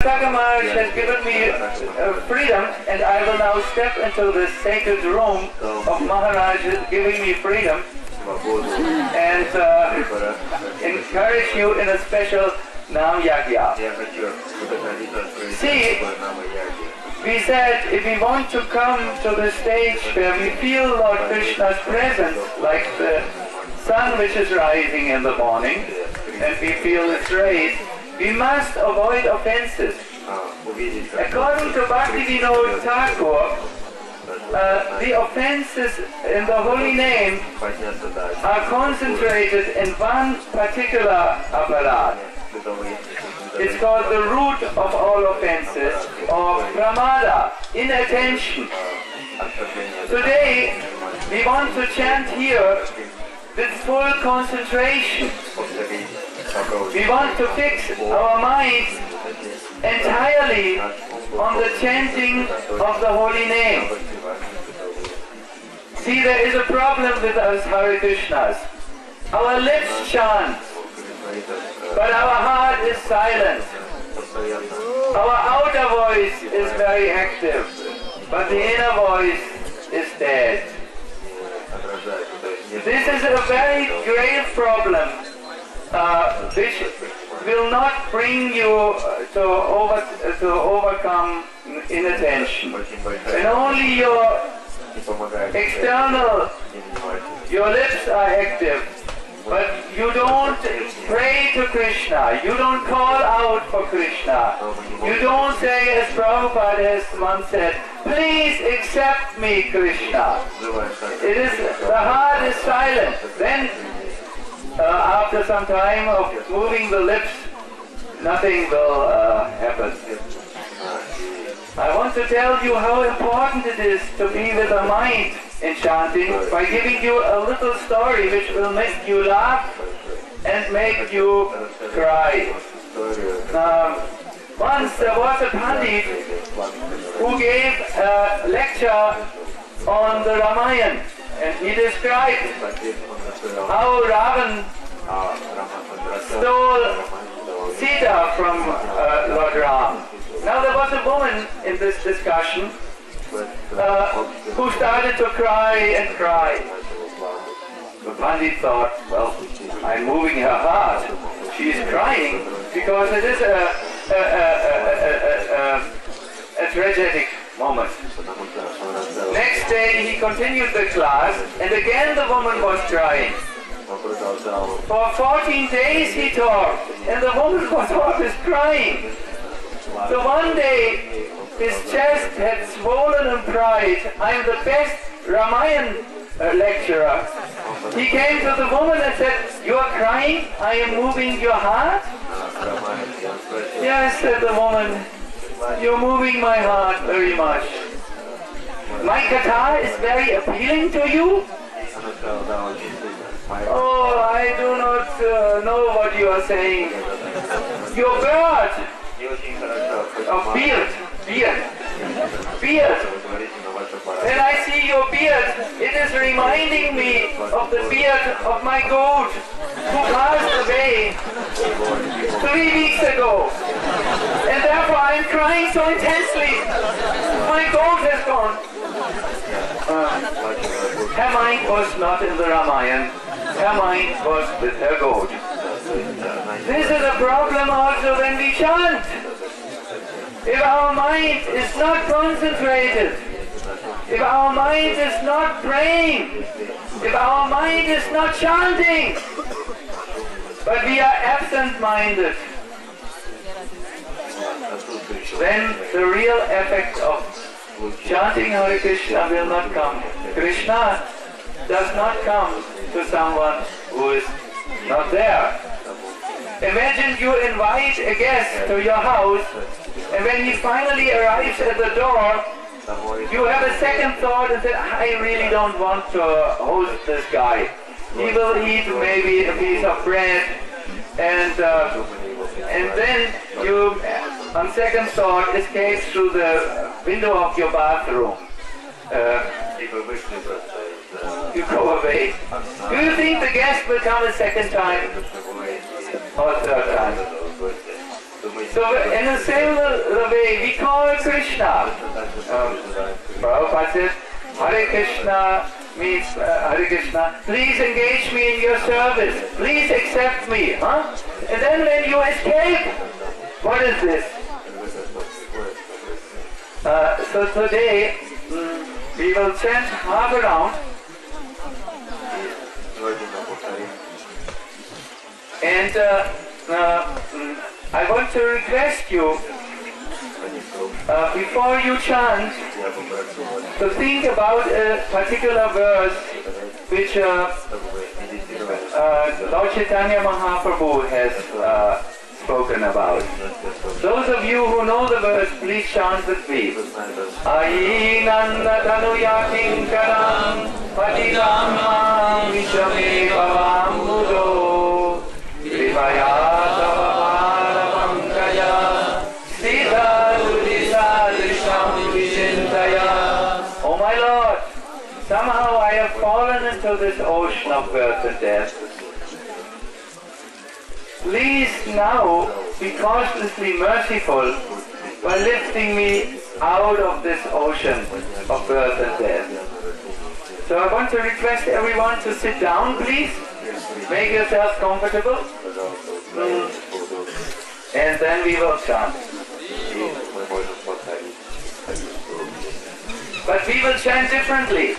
Saka Maharaj has given me freedom, and I will now step into the sacred room of Maharaj giving me freedom and encourage you in a special Nam Yagya. See, we said if we want to come to the stage where we feel Lord Krishna's presence, like the sun which is rising in the morning, and we feel its rays, we must avoid offenses. According to Bhaktivinoda Thakur, the offenses in the holy name are concentrated in one particular aparad. It's called the root of all offenses, or pramada, inattention. Today, we want to chant here with full concentration. We want to fix our minds entirely on the chanting of the holy name. See, there is a problem with us Hare Krishnas. Our lips chant, but our heart is silent. Our outer voice is very active, but the inner voice is dead. This is a very grave problem, which will not bring you to overcome inattention. And only your external, your lips are active, but you don't pray to Krishna, you don't call out for Krishna, you don't say, as Prabhupada has once said, please accept me, Krishna. It is, the heart is silent. Then, after some time of moving the lips, nothing will happen. I want to tell you how important it is to be with a mind in chanting by giving you a little story which will make you laugh and make you cry. Once there was a Pandit who gave a lecture on the Ramayana, and he described how Ravan stole Sita from Lord Ram. Now there was a woman in this discussion who started to cry and cry. The Pandit thought, well, I'm moving her heart. She is crying because it is a tragic moment. Next day he continued the class, and again the woman was crying. For 14 days he talked, and the woman was always crying. So one day his chest had swollen in pride. I'm the best Ramayana lecturer. He came to the woman and said, you are crying? I am moving your heart? Yes, said the woman, you're moving my heart very much. My katha is very appealing to you? Oh, I do not know what you are saying. Your bird of beard. When I see your beard, it is reminding me of the beard of my goat who passed away 3 weeks ago. And therefore I am crying so intensely. My goat has gone. Her mind was not in the Ramayana. Her mind was with her goat. This is a problem also when we chant. If our mind is not concentrated, if our mind is not praying, if our mind is not chanting, but we are absent-minded, then the real effect of chanting Hare Krishna will not come. Krishna does not come to someone who is not there. Imagine you invite a guest to your house, and when he finally arrives at the door, you have a second thought and say, I really don't want to host this guy. He will eat maybe a piece of bread, and then you, on second thought, escape through the window of your bathroom. You go away. Do you think the guest will come a second time or third time? So in a similar way, we call Krishna. Prabhupada says, Hare Krishna means Hare Krishna. Please engage me in your service. Please accept me. Huh? And then when you escape, what is this? So today we will chant half a round. And I want to request you, before you chant, to think about a particular verse which Lord Chaitanya Mahaprabhu has spoken about. Those of you who know the verse, please chant with me. Ainanda tanuya kinkaram patitam vishame bhavam mudo kripaya tava pankaya sthita dudisa drisham vishintaya. Oh my Lord, somehow I have fallen into this ocean of birth and death. Please now be causelessly merciful by lifting me out of this ocean of birth and death. So I want to request everyone to sit down, please. Make yourselves comfortable. And then we will chant. But we will chant differently.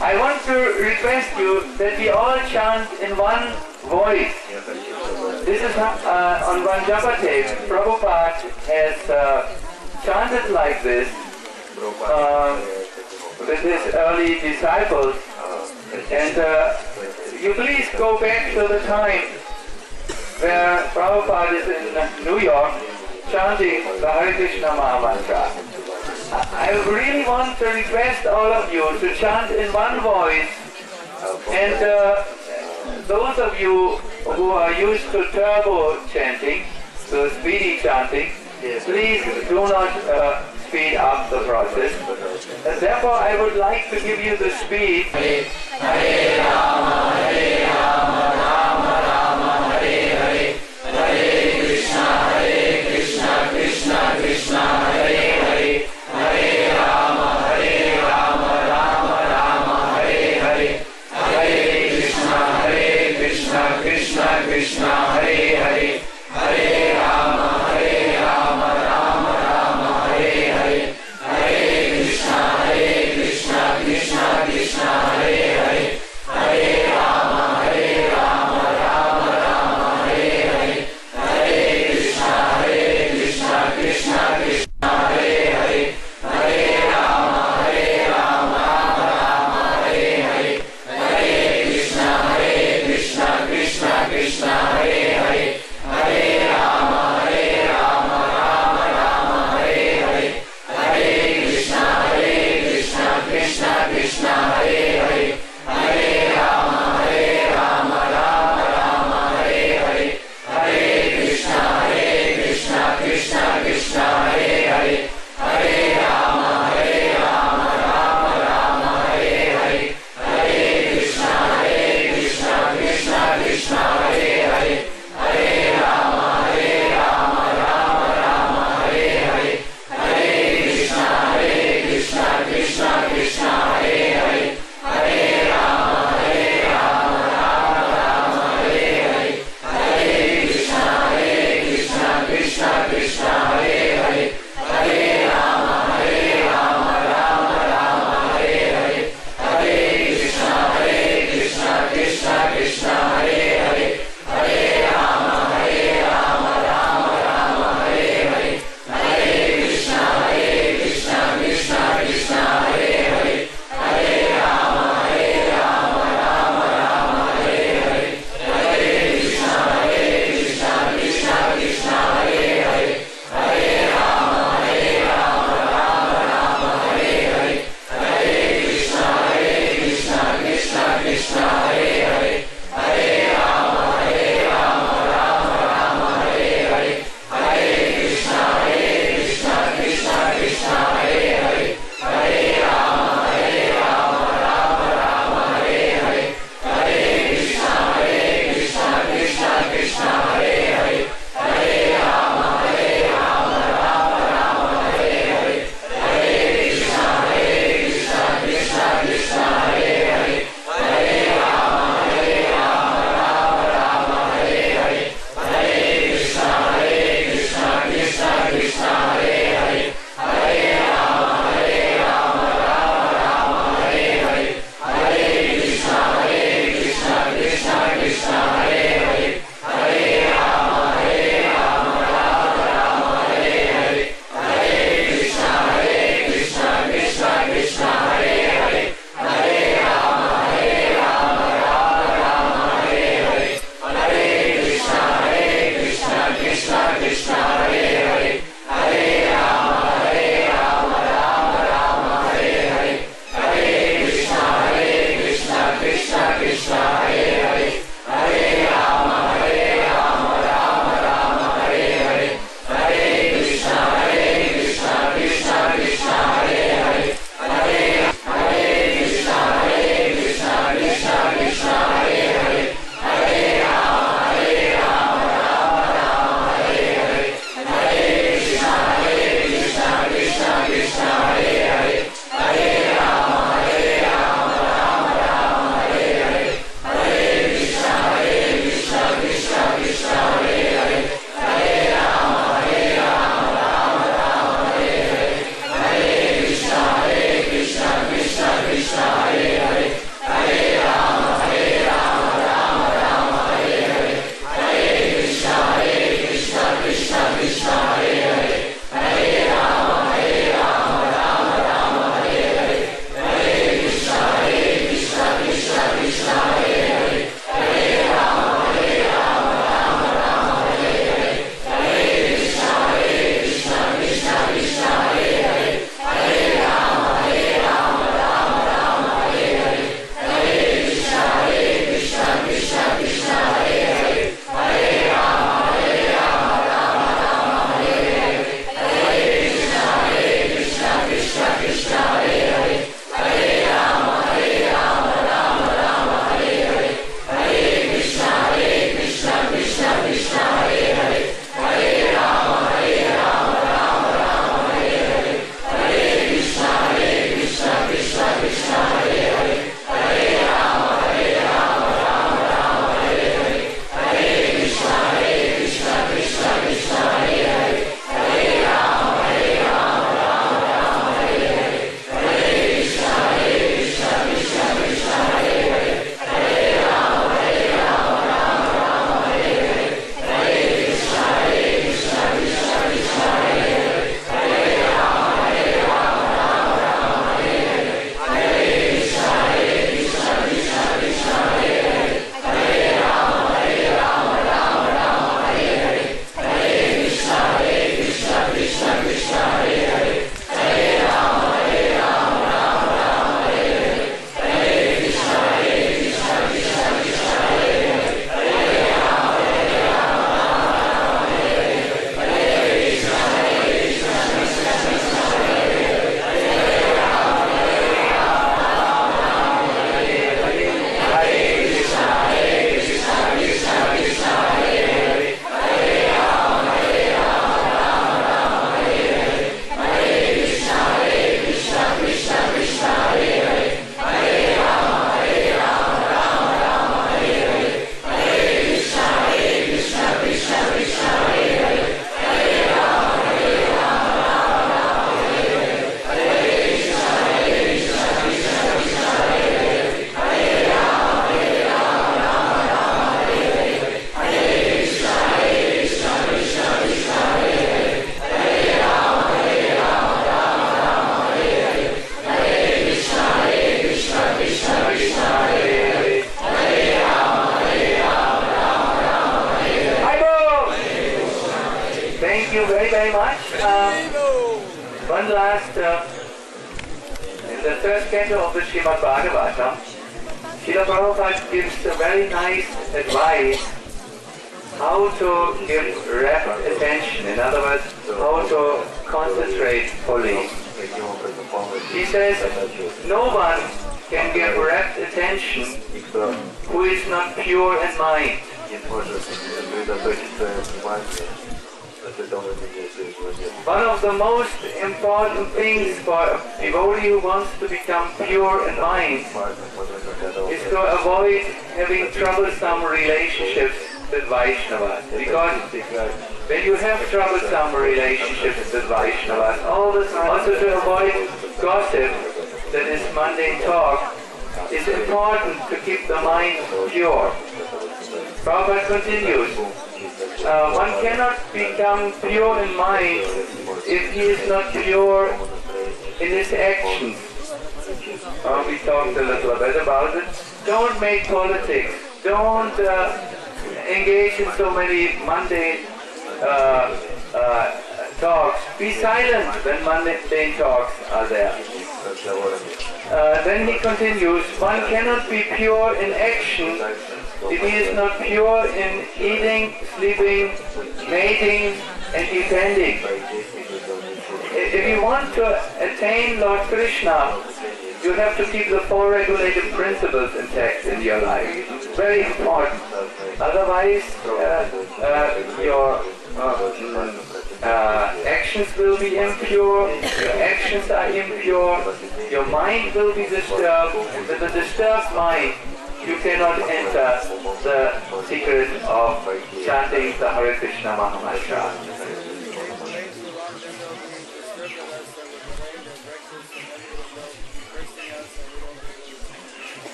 I want to request you that we all chant in one voice. This is on one japa tape. Prabhupada has chanted like this with his early disciples. And you please go back to the time where Prabhupada is in New York chanting the Hare Krishna Maha Mantra. I really want to request all of you to chant in one voice, and those of you who are used to turbo chanting, so speedy chanting, please do not speed up the process. And therefore I would like to give you the speed. Hare Hare Rama, Hare Rama, Rama Rama, Hare Hare, Hare Krishna, Krishna Krishna, Hare Hare, Hare Rama, Hare Rama, Rama Rama, Hare Hare, Hare Krishna, Krishna Krishna, Hare Hare, Hare Rama, Rama Rama, Hare Hare, Hare Krishna, Krishna Krishna, Hare Hare, Hare thank you very, very much. One last, in the third canto of the Srimad Bhagavatam, Srila Prabhupada gives a very nice advice how to give rapt attention, in other words, how to concentrate fully. He says, no one can give rapt attention who is not pure in mind. One of the most important things for a devotee who wants to become pure in mind is to avoid having troublesome relationships with Vaishnavas. Because when you have troublesome relationships with Vaishnavas, also to avoid gossip, that is mundane talk, it's important to keep the mind pure. Prabhupada continues, one cannot become pure in mind if he is not pure in his actions. We talked a little bit about it. Don't make politics. Don't engage in so many mundane talks. Be silent when mundane talks are there. Then he continues, one cannot be pure in action if he is not pure in eating, sleeping, mating, and defending. If you want to attain Lord Krishna, you have to keep the four regulative principles intact in your life. Very important. Otherwise, your actions will be impure, your actions are impure, your mind will be disturbed. With a disturbed mind, you cannot enter the secret of chanting the Hare Krishna Mahamantra.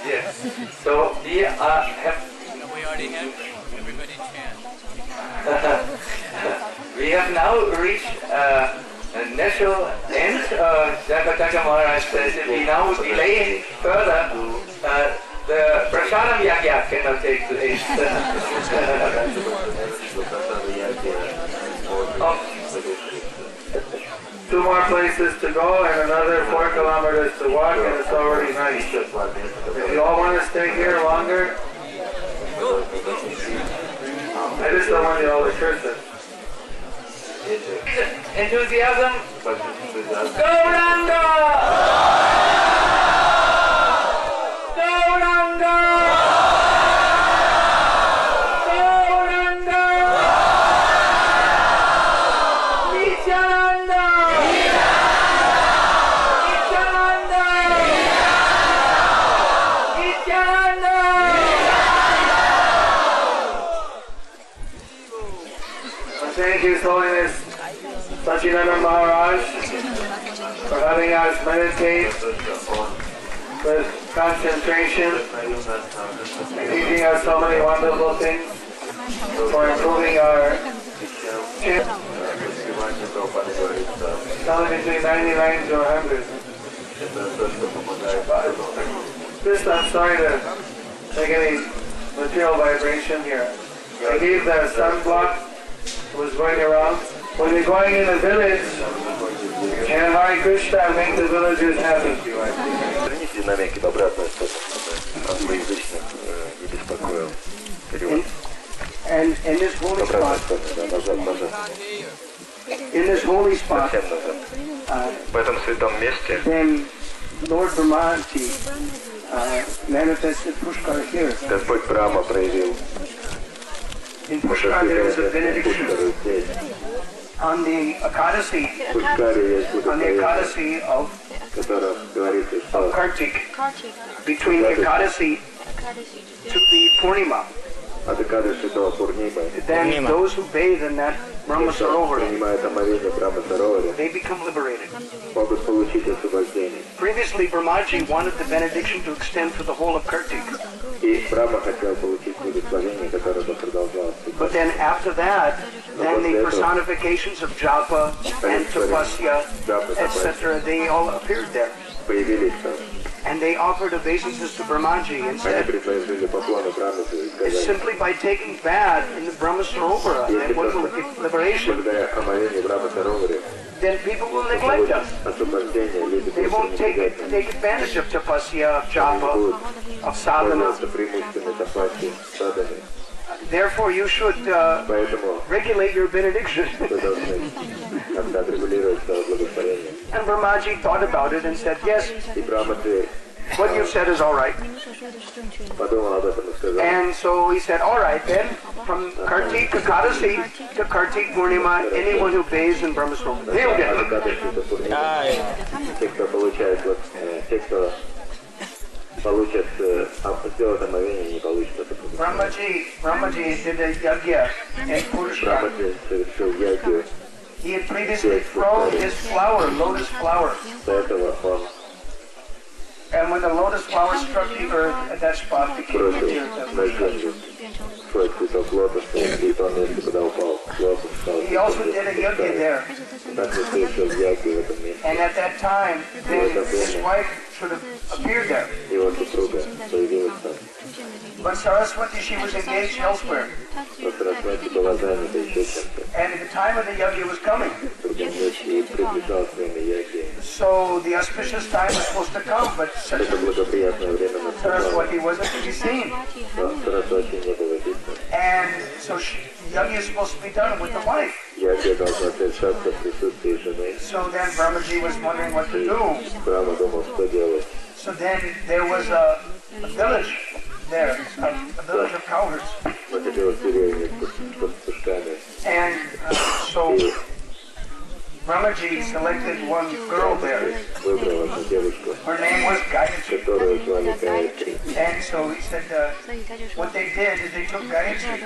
Yes. So we have. We already have everybody chant. We have now reached a natural end. Jagataka Maharaj says if we now delay further, the Prasadam Yagya cannot take place. Two more places to go and another 4 kilometers to walk, and it's already night. If you all want to stay here longer, I just don't want you all to curse it. Enthusiasm. Gauranga! Gauranga! Gauranga! Nityananda! Nityananda! Nityananda! Thank you, His Holiness Sachinanda Maharaj, for having us meditate with concentration, teaching us so many wonderful things, for improving our chant. Something between 99 to 100. Just, I'm sorry to make any material vibration here. I gave the sunblock. Was going around. When you're going in a village, and Hare Krishna make the villagers happy. Верните динамики в обратную сторону, англоязычных не беспокоил. Перевод. And in this holy spot, in this holy spot, В этом святом месте then Lord Brahmaji manifested Pushkar here. Господь Брахма проявил. In Pushkar there is a benediction on the Ekadasi, of Kartik, between Ekadasi to the Purnima. Then those who bathe in that Brahma Sarovar, they become liberated. Previously, Brahmaji wanted the benediction to extend for the whole of Kartik. But then after that, then the personifications of Japa and Tapasya, etc., they all appeared there. And they offered obeisances to Brahmaji and Они said, предложили поклоны Брамасу и сказали, simply by taking bath in the Brahma Sarovara, and what will give liberation, благодаря омовению Брама Саровари, then people will neglect us. освобождение, люди They won't будут take избегать нас. advantage of tapasya, of japa, of sadhana. Пользоваться преимущественно тапаси, садами. Therefore, you should Поэтому regulate your benediction. вы должны как-то отрегулировать свое благословение. And Brahmaji thought about it and said, yes, И Брамаджи what you said is all right. подумал об этом и сказал, And so he said, all right then, from Kartik to Kadasi to Kartik Purnima, anyone who bathes in Brahma Sarovara, he'll get it. те, кто получает, те, кто получат, сделают омовение, не получат это. Brahmaji did a yajna in Purushkar. Брамаджи совершил ягью, He had previously thrown his flower, lotus flower. до этого он And when the lotus flower struck the earth at that spot, became бросил clear. на землю свой цветок лотоса, и то место, куда упал лотос, стал He also did a yajna there. так что совершил ягью в этом месте. And at that time, then his wife should have appeared there. Его супруга появилась там. But Saraswati, she was engaged elsewhere. Но Сарасвати была занята еще чем-то. And the time of the yajna was coming. В другом месте и приближалось время ягги. So the auspicious time was supposed to come, but Это благоприятное время наступало, Saraswati wasn't to be seen. но Сарасвати не было видно. And so yajna is supposed to be done with the wife. Ягги должна совершаться в присутствии жены. So then Brahmaji was wondering what to do. Брахма думал, что делать. So then there was a village there, a village of cowherds. Находилась деревня с пастушками. And so Brahmaji selected one girl there. Выбрал одну девушку, Her name was Gayatri. которую звали Гаятри. And so he said, what they did is they took Gayatri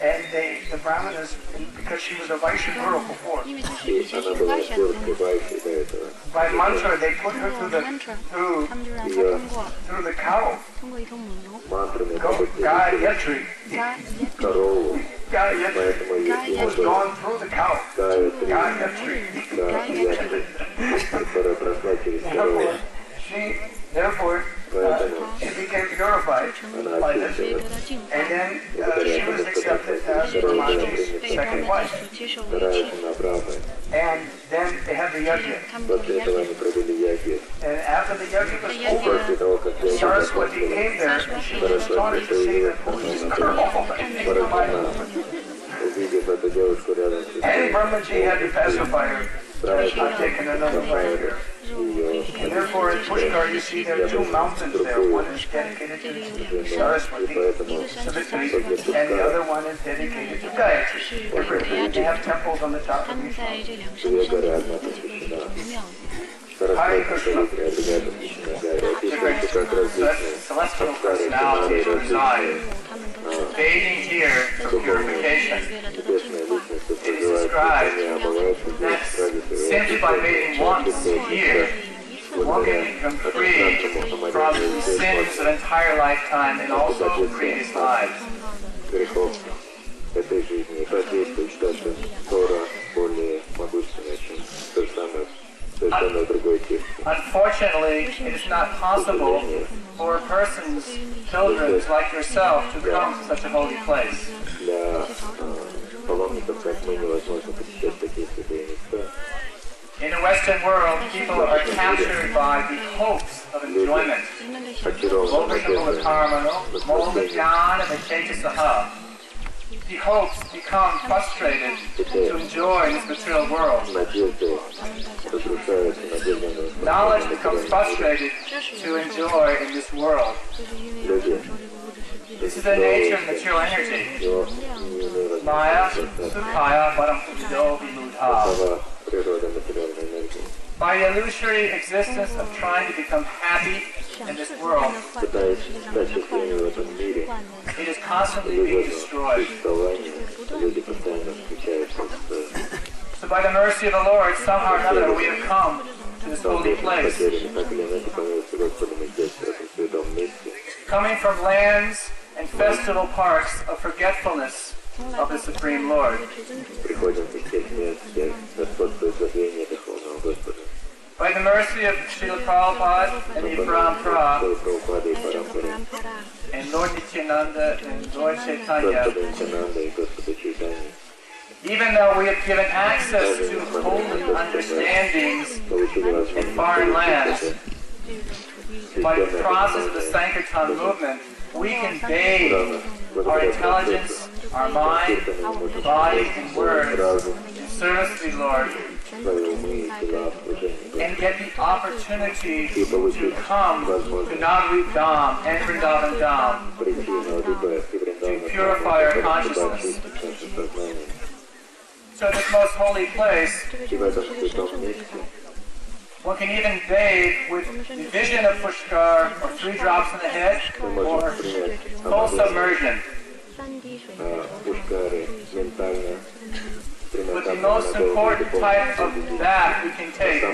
and the Brahmanas, because she was a Vaishya girl before, И она была девушкой Вайши до этого. by mantra they put her through the cow. Мантрами Go, побудили Gayatri. корову, Gayatri поэтому ее was звали gone through the cow. Гаятри, Gayatri. Гаятри, которая прошла через корову. Therefore, Поэтому she became purified она by this. очистилась. And then she was accepted as Brahmaji's second wife. Вторая жена Брахмы. And then they had the yajna. После этого они провели ягги. And after the yajna was over, После того, как ягги Saraswati закончились, came there and she was Сарасвати astonished to see that появилась this girl. поражена, увидев эту девушку рядом с And собой. Brahmaji had to pacify her. I've taken another fire here. And therefore in Pushkar you see there are two mountains there. One is dedicated to Saraswati, Savitri, and the other one is dedicated to Gayatri. They have temples on the top of each one. Две горы, одна посвящена Сарасвати, Савитри, а другая посвящена Гаятри. Эти как различные Celestial старые personalities каналы, reside. различные Bathing here for purification. небесные личности It is проживают described в омываются здесь, that ради simply by bathing once a year, one can become free from sins of an entire lifetime and also previous lives. грехов этой жизни. Подействует что-то Тора более могущественное, чем совершенно другой тип. Unfortunately, it is not possible for a person's children like yourself to come to such a holy place. Для паломников, как мы, невозможно посещать такие святые места. In the Western world, people are captured by the hopes of enjoyment. Очарованы The hopes become frustrated to enjoy this material world. надежды разрушаются, надежды Knowledge becomes frustrated to enjoy in this world. люди. This is the nature of material energy. Maya, Sukhaya, Parampujo, Vimudha. Такова природа материальной энергии. By the illusory existence of trying to become happy in this world, Пытаясь стать счастливыми в этом мире, it is constantly being destroyed. существование, люди постоянно встречаются So by the mercy of the Lord, somehow or another, we have come to this holy place. потерями, так или иначе, по милости Господа, мы здесь, в этом святом месте. Coming from lands and festival parks of forgetfulness of the Supreme Lord. Приходим из тех мест, где господствует забвение Верховного Господа. By the the mercy of Srila Prabhupada and the Parampara and Lord Nityananda and Lord Chaitanya, even though we have given access to holy understandings in foreign lands, by the process of the Sankirtan movement, we can bathe our intelligence, our mind, body, and words in service to the Lord, and get the opportunity to come to Navadvip Dham and Vrindavan Dham to purify our consciousness. So this most holy place, one can even bathe with the vision of Pushkar, or 3 drops in the head, or full submersion. But the most important type of bath we can take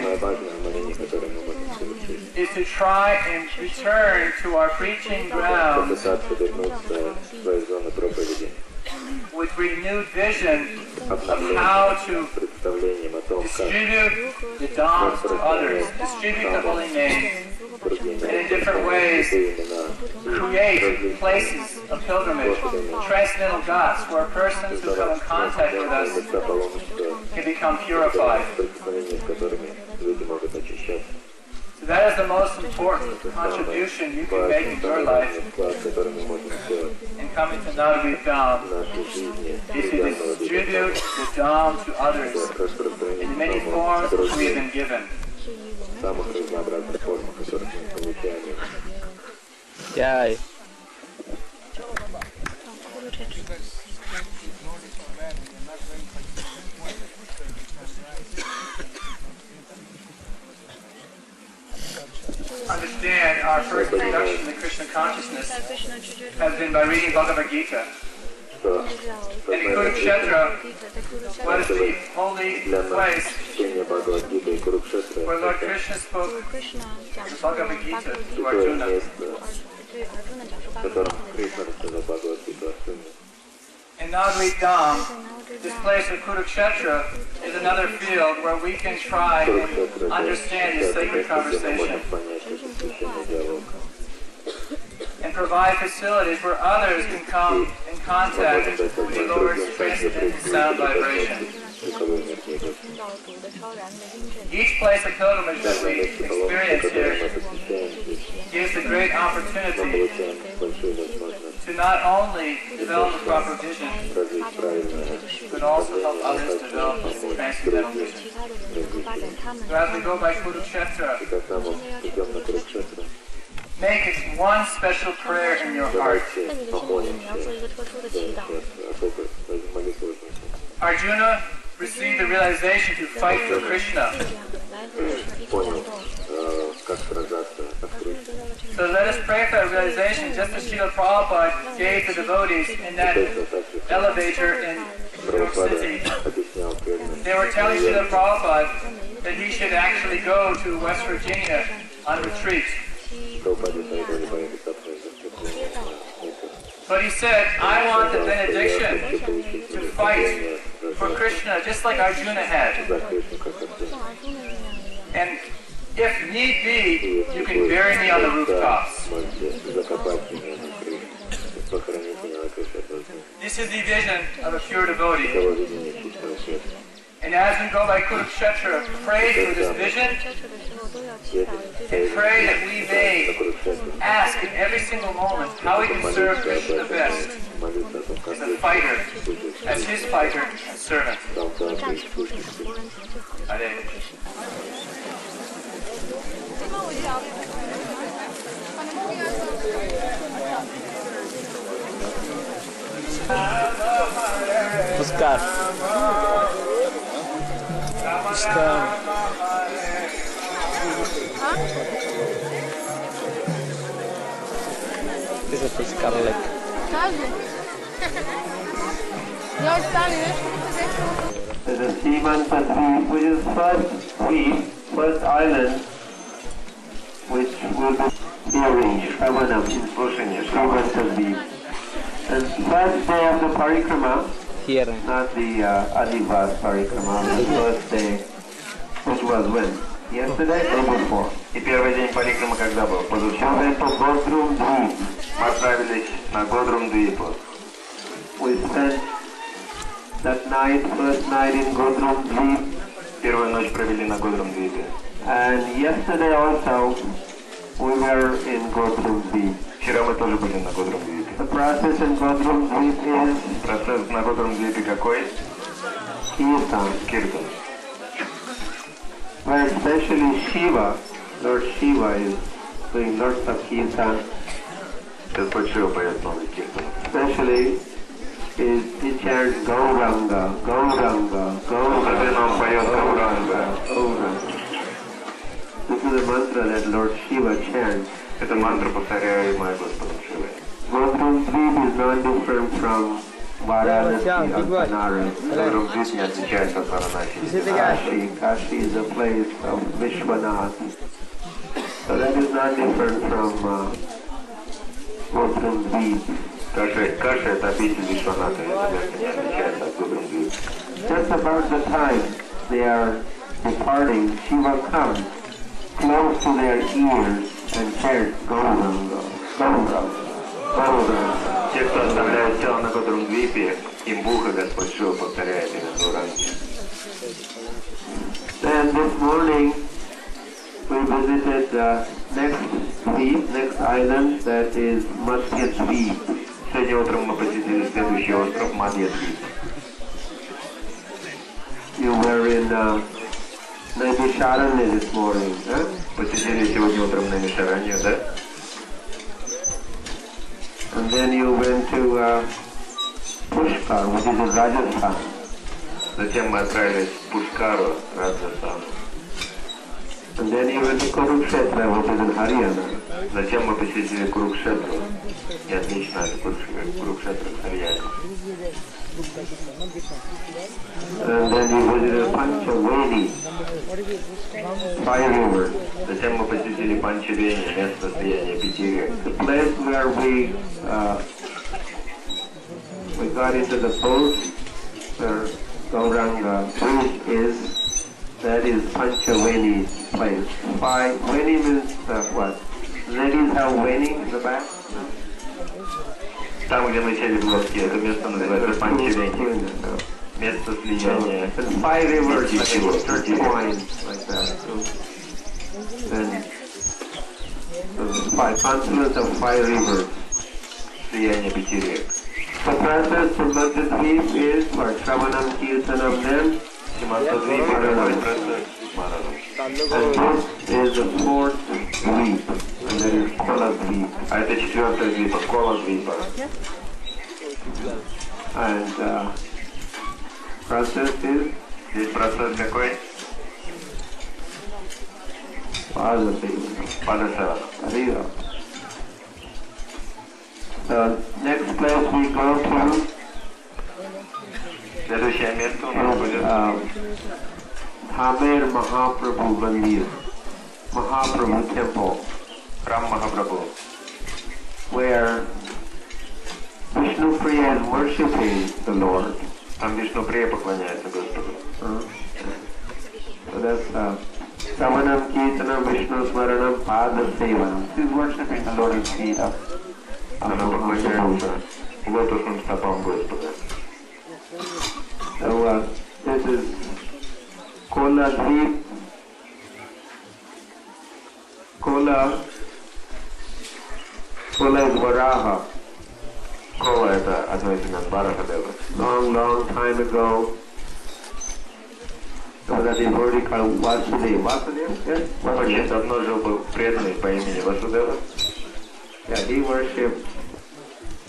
is to try and return to our preaching grounds with renewed vision of how to distribute the dhammas to others, distribute the holy name, and in different ways create places of pilgrimage, transcendental ghats, where persons who come in contact with us can become purified. So that is the most important contribution you can make in your life in coming to Navadvip Dham, is to distribute the Dham to others in the many forms which we have been given. Yay. Understand, our first introduction to Krishna consciousness has been by reading Bhagavad Gita. And in Kurukshetra was the holy place where Lord Krishna spoke Bhagavad Gita to Arjuna. And Navadvip Dham, this place of Kurukshetra, is another field where we can try and understand the sacred conversation and provide facilities where others can come in contact with the Lord's transcendental sound vibration. Each place of pilgrimage that we experience here gives a great opportunity to not only develop a proper vision, but also help others develop a transcendental vision. So as we go by Kurukshetra, make it one special prayer in your heart. Arjuna received the realization to fight for Krishna. So let us pray for that realization, just as Srila Prabhupada gave the devotees in that elevator in New York City. They were telling Srila Prabhupada that he should actually go to West Virginia on retreat. But he said, I want the benediction to fight for Krishna just like Arjuna had. And if need be, you can bury me on the rooftops. This is the vision of a pure devotee. And as we go by Kurukshetra, pray for this vision and pray that we may ask in every single moment how we can serve Krishna best as a fighter, as his fighter and servant. Hare Krishna. Oscar. Oscar. This is Oscar Lake. The Seaman Pathvi, which is first sweep, first island, which will be arranged. Shravanam in Shravan Pathvi. And first day of the Parikrama, Here. not the Adivas Parikrama, the first day, which was when? Yesterday, day before. И первый день парикрамы когда был? We Позавчера. went to Godrum Dweep. Мы отправились на Годрум-Двипу. We spent that night, first night in Godrum Dweep. Первую ночь провели на Годрум-Двипе. And yesterday also, we were in Godrum Dweep. Вчера мы тоже были на Годрум-Двипе. The process in Godrum Dweep is Процесс на Годрум-Двипе какой? Kirtan, Киртан. where especially Shiva, Lord Shiva is doing lots of Kirtan. Господь Шива поет новый киртан. Especially he chants Gauranga, Gauranga, Особенно он Gauranga, поет Гауранга. Gauranga. This is a mantra that Lord Shiva chants. Это мантра, повторяемая Господом Шивой. Godrum Dweep is not different from Varanasi or Banaras. Годрум-Двип не отличается от Варанаси. Kashi is a place of Vishwanath. So that is not different from Godrum Dweep. Каша это обитель Вишваната, это место не отличается от Годрум-Двип. Just about the time they are departing, Shiva comes close to their ears and chants Gauranga, Gauranga, Gauranga. Те, кто оставляет тело на Годрум-Двипе, им в ухо Господь Шива повторяет имя Гауранги. Then this morning we visited the next island, that is Matsya Dweep. Сегодня утром мы посетили следующий остров Мадья-Двип. You were in Naimisharanya this morning, huh? Посетили сегодня утром на Мишаранию, да? And then you went to Pushkar, which is in Rajasthan. Затем мы отправились в Пушкару, Раджастан. And then you went to Kurukshetra, which is in Haryana. Затем мы посетили Курукшетру. И отлично, это Курукшетра в Харьяне. And then you visited Panchaveni, 5 rivers. Затем мы посетили Панчавени, место слияния 5 рек. The place where we got into the boat, where Gauranga Bridge is, that is Panchaveni place. Veni means what? Ladies have Veni in the back? Там, где мы сели в лодке, это место называется Панчавени. Место слияния. And 5 rivers, like a church coin, like that. Then the confluence of 5 rivers. Слияние 5 рек. The process to Madhya-Dweep is for Shravanam, Kirtanam, then Симантадвип, второй процесс, Маранам. and this is the 4th Dweep, and that is Kola-Dweep. А это 4-я двипа, Кола-Двипа. And process is Здесь процесс какой? Padaseva. Падасара. Hariva. The next place we go to Следующее место у нас будет Thamer Mahaprabhu Mandir, Mahaprabhu Temple, храм Махапрабху, where Vishnu Priya is worshipping the Lord. там Вишнуприя поклоняется Господу. So that's Savanam, Kirtanam, Vishnu Smaranam, Pada Sevanam. This is worshipping the Lord in feet of Она поклоняется лотосным стопам Господа. So this is Kola-Dweep. Kola is Varaha. Кола это одно из имен Барахадева. Long time ago, there was a devotee called Vasudeva. Vasudeva? Yes, Очень Vasudeva. давно жил был преданный по имени Васудева. Yeah, he worshipped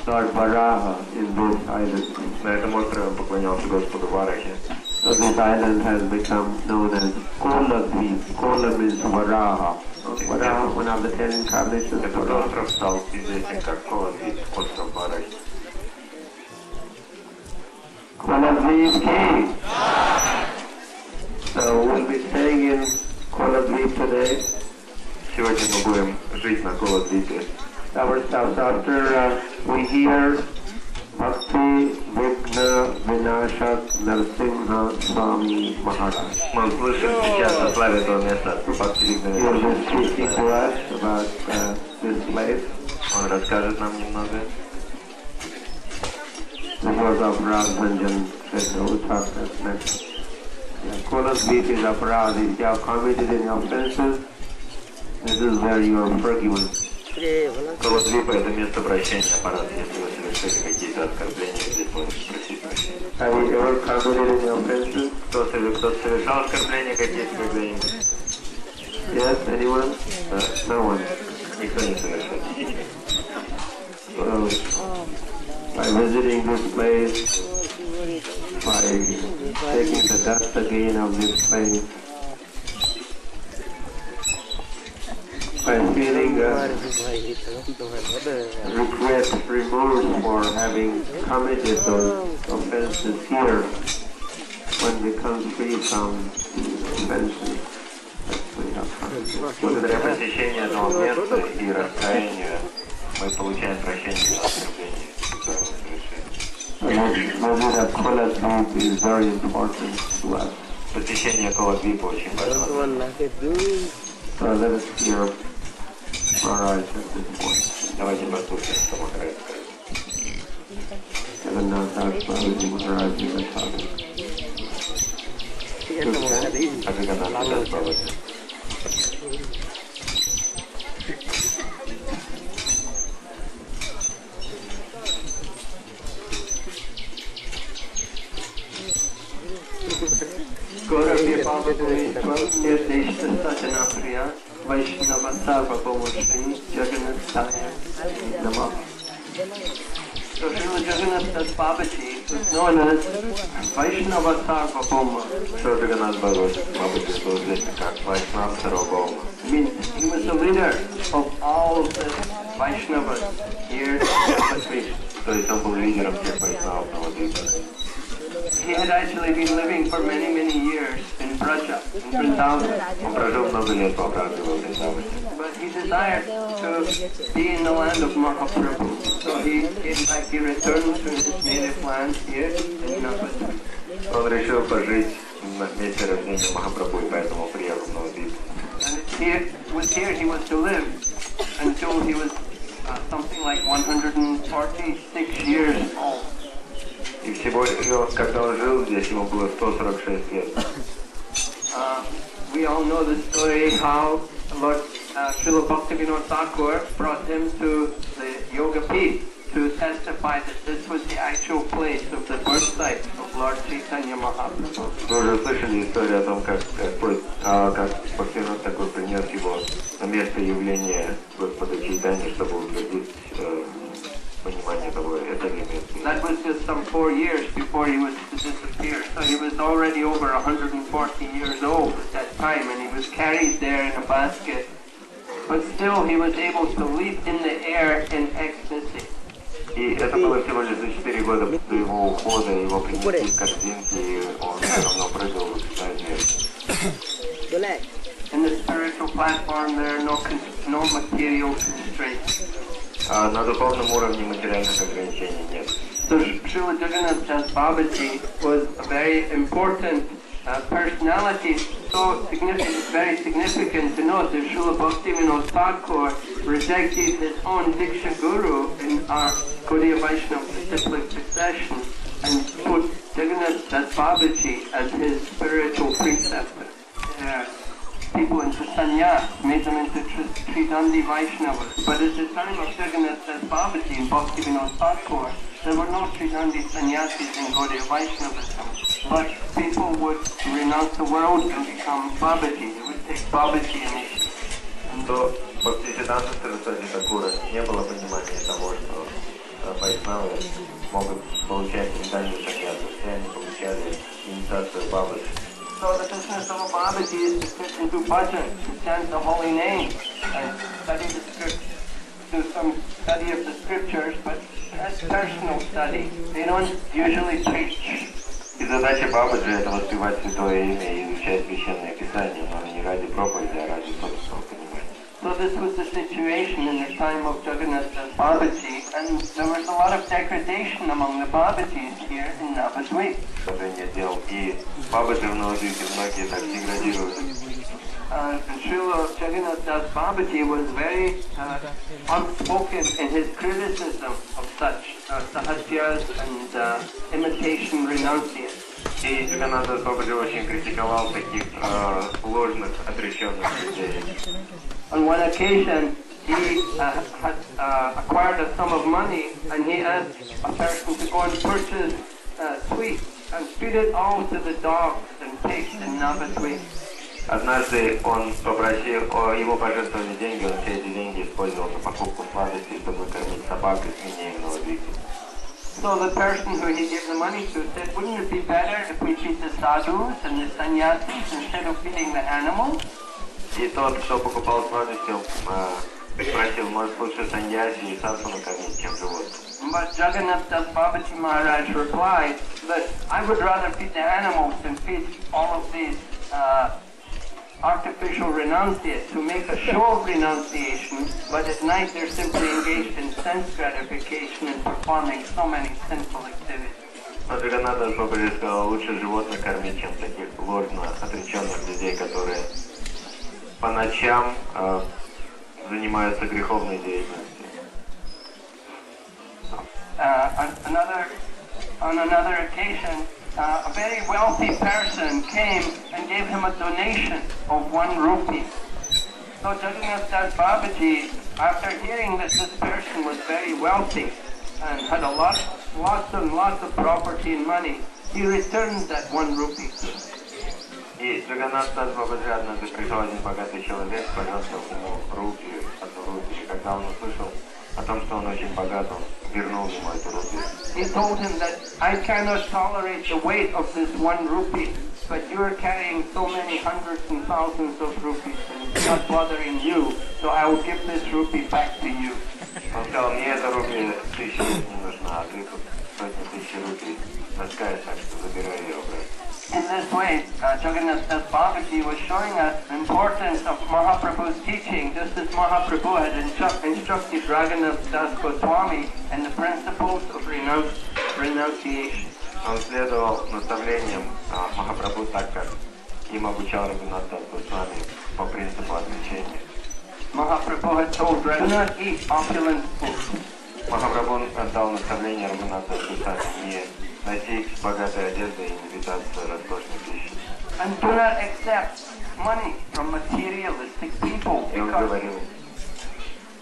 Lord Varaha in this island. На этом острове он поклонялся Господу Варахе. So this island has become known as Kola-Dweep. Kola means Varaha. Varaha, one of the 10 incarnations of Этот Varaha. остров стал известен как Кола-Двип, остров Варахи. Kola-Dweep King. So we'll be staying in Kola-Dweep today. Сегодня мы будем жить на Кола-Двипе. Ourselves after we hear Bhakti Vigna Vinashak Narasimha Swami Maharaj. Мы услышим сейчас о славе этого места. Бхакти Vigna He will be speaking to us about this place. Он расскажет нам немного. Because of Ragmanjan said, we'll talk that next. Kolasvit is aparad. If you have committed any offenses, this is where you are forgiven. Колодвипа — это место прощения, аппарат. Если вы совершили какие-то оскорбления, здесь можете просить прощения. Have you ever committed any offenses? Кто-то совершал оскорбления какие-то когда-нибудь? Yes, anyone? No one. Никто не совершил. So, by visiting this place, by taking the dust again of this place, by feeling regret, remorse for having committed those offenses here, one becomes free from offenses. That's what we have come. Благодаря посещению этого места и раскаянию мы получаем прощение за оскорбления, которые мы совершили. Visit at Kolasvit is very important to us. Посещение Колодвипа очень важно. So let us hear Maharaj at this point. Давайте послушаем, что Махарадж скажет. Jagannath Maharaj is talking. А Джаганнат даст Бабаджи. Горавья Бабабхавишва, Нирдешта Саджанаприя, Vaishnava Sarva Bhomashri, Jagannataya Namah. So Srila Jagannath Das Babaji was known as Vaishnava Sarva Bhoma. Что Джаганнат Бабаджи был известен как Вайшнав Сарвабхаума. Means he was the leader of all the Vaishnavas here in Navadvipa. То есть он был лидером всех вайшнавов Навадвипа. He had actually been living for many, many years in Braja, in Vrindavan. Он прожил много лет во Браге во Вриндаване. But he desired to be in the land of Mahaprabhu. So he came back, he returned to his native land here in Navadvipa. Он решил пожить на месте рождения Махапрабху, и поэтому приехал в Навадвип. And here he was to live until he was something like 146 years old. И всего, когда он жил здесь, ему было 146 лет. We all know the story how Lord Srila Bhaktivinoda Thakur brought him to the Yoga Peeth to testify that this was the actual place of the birth site of Lord Chaitanya Mahaprabhu. Вы уже слышали историю о том, как Бхактивинод Тхакур принес его на место явления Господа Чайтаньи, чтобы утвердить понимание того, это ли место. That was just some 4 years before he was to disappear. So he was already over 140 years old at that time, and he was carried there in a basket. But still, he was able to leap in the air in ecstasy. И это было всего лишь за 4 года до его ухода, его принесли в картинке, и он все равно прыгал в экстазе. In the spiritual platform, there are no material constraints. А на духовном уровне материальных ограничений нет. So Srila Jagannath Das Babaji was a very important personality, so significant, very significant to note that Srila Bhaktivinoda Thakur rejected his own Diksha Guru in our Gaudiya Vaishnava disciplic succession and put Jagannath Das Babaji as his spiritual preceptor. People into sannyas, made them into Tridandi Vaishnavas. But at the time of Jagannath Das Babaji and Bhaktivinoda Thakur, there were no Tridandi sannyasis in Gaudiya Vaishnavism. But people would renounce the world and become Babaji. They would take Babaji initiative. То в Бхактисиданта Сарасвати Тхакура не было понимания того, что вайшнавы могут получать инициацию саньясу. Все они получали инициацию Бабаджи. So the business of a Babaji is to sit and do bhajan, to chant the holy name, and study the script, do some study of the scriptures, but that's personal study. They don't usually preach. И задача Бабаджи — это воспевать святое имя и изучать священное писание, но не ради проповеди, а ради собственного понимания. So this was the situation in the time of Jagannath Das Babaji, and there was a lot of degradation among the Babajis here in Navadvip. И Бабаджи в Новодвипе многие так деградировали. Srila Jagannath Das Babaji was very outspoken in his criticism of such sahasyas and imitation renunciates. И Джаганнат Дас Бабаджи очень критиковал таких ложных, отреченных людей. On one occasion, he had acquired a sum of money, and he asked a person to go and purchase sweets and feed it all to the dogs and pigs in Navadvip. Однажды он попросил, ему пожертвовали деньги, он все эти деньги использовал на покупку сладостей, чтобы кормить собак и свиней в Новодвипе. So the person who he gave the money to said, wouldn't it be better if we feed the sadhus and the sannyasis instead of feeding the animals? И тот, кто покупал сладости, спросил, может лучше саньяси и садху накормить, чем животных. But Jagannath Das Babaji Maharaj replied that I would rather feed the animals than feed all of these artificial renunciates who make a show of renunciation, but at night they're simply engaged in sense gratification and performing so many sinful activities. Но Джаганнат Дас Бабаджи сказал, лучше животных кормить, чем таких ложно отреченных людей, которые по ночам занимаются греховной деятельностью. On another occasion, a very wealthy person came and gave him a donation of 1 rupee. So Jagannath Das Babaji, after hearing that this person was very wealthy and had lots of property and money, he returned that 1 rupee to him. И Джаганнат Дас Бабаджи однажды пришел один богатый человек, пожертвовал ему рупию, 1 рупию. Когда он услышал о том, что он очень богат, он вернул ему эту рупию. He told him that I cannot tolerate the weight of this 1 rupee, but you are carrying so many hundreds and thousands of rupees and it's not bothering you, so I will give this rupee back to you. Он сказал, мне эта рупия 1000 не нужна, а ты тут сотни тысяч рупий таскаешь, так что забирай ее обратно. In this way, Jagannath Das Babaji was showing us the importance of Mahaprabhu's teaching, just as Mahaprabhu had instructed Raghunath Das Goswami in the principles of renunciation. Он следовал наставлениям Махапрабху так, как им обучал Рагунат Дас Госвами по принципу отречения. Mahaprabhu had told Raghunath, do not eat opulent food. Махапрабху дал наставление Рагунат Дас Госвами не носить богатой одеждой и не питаться роскошной пищей. And do not accept money from materialistic people. И он говорил,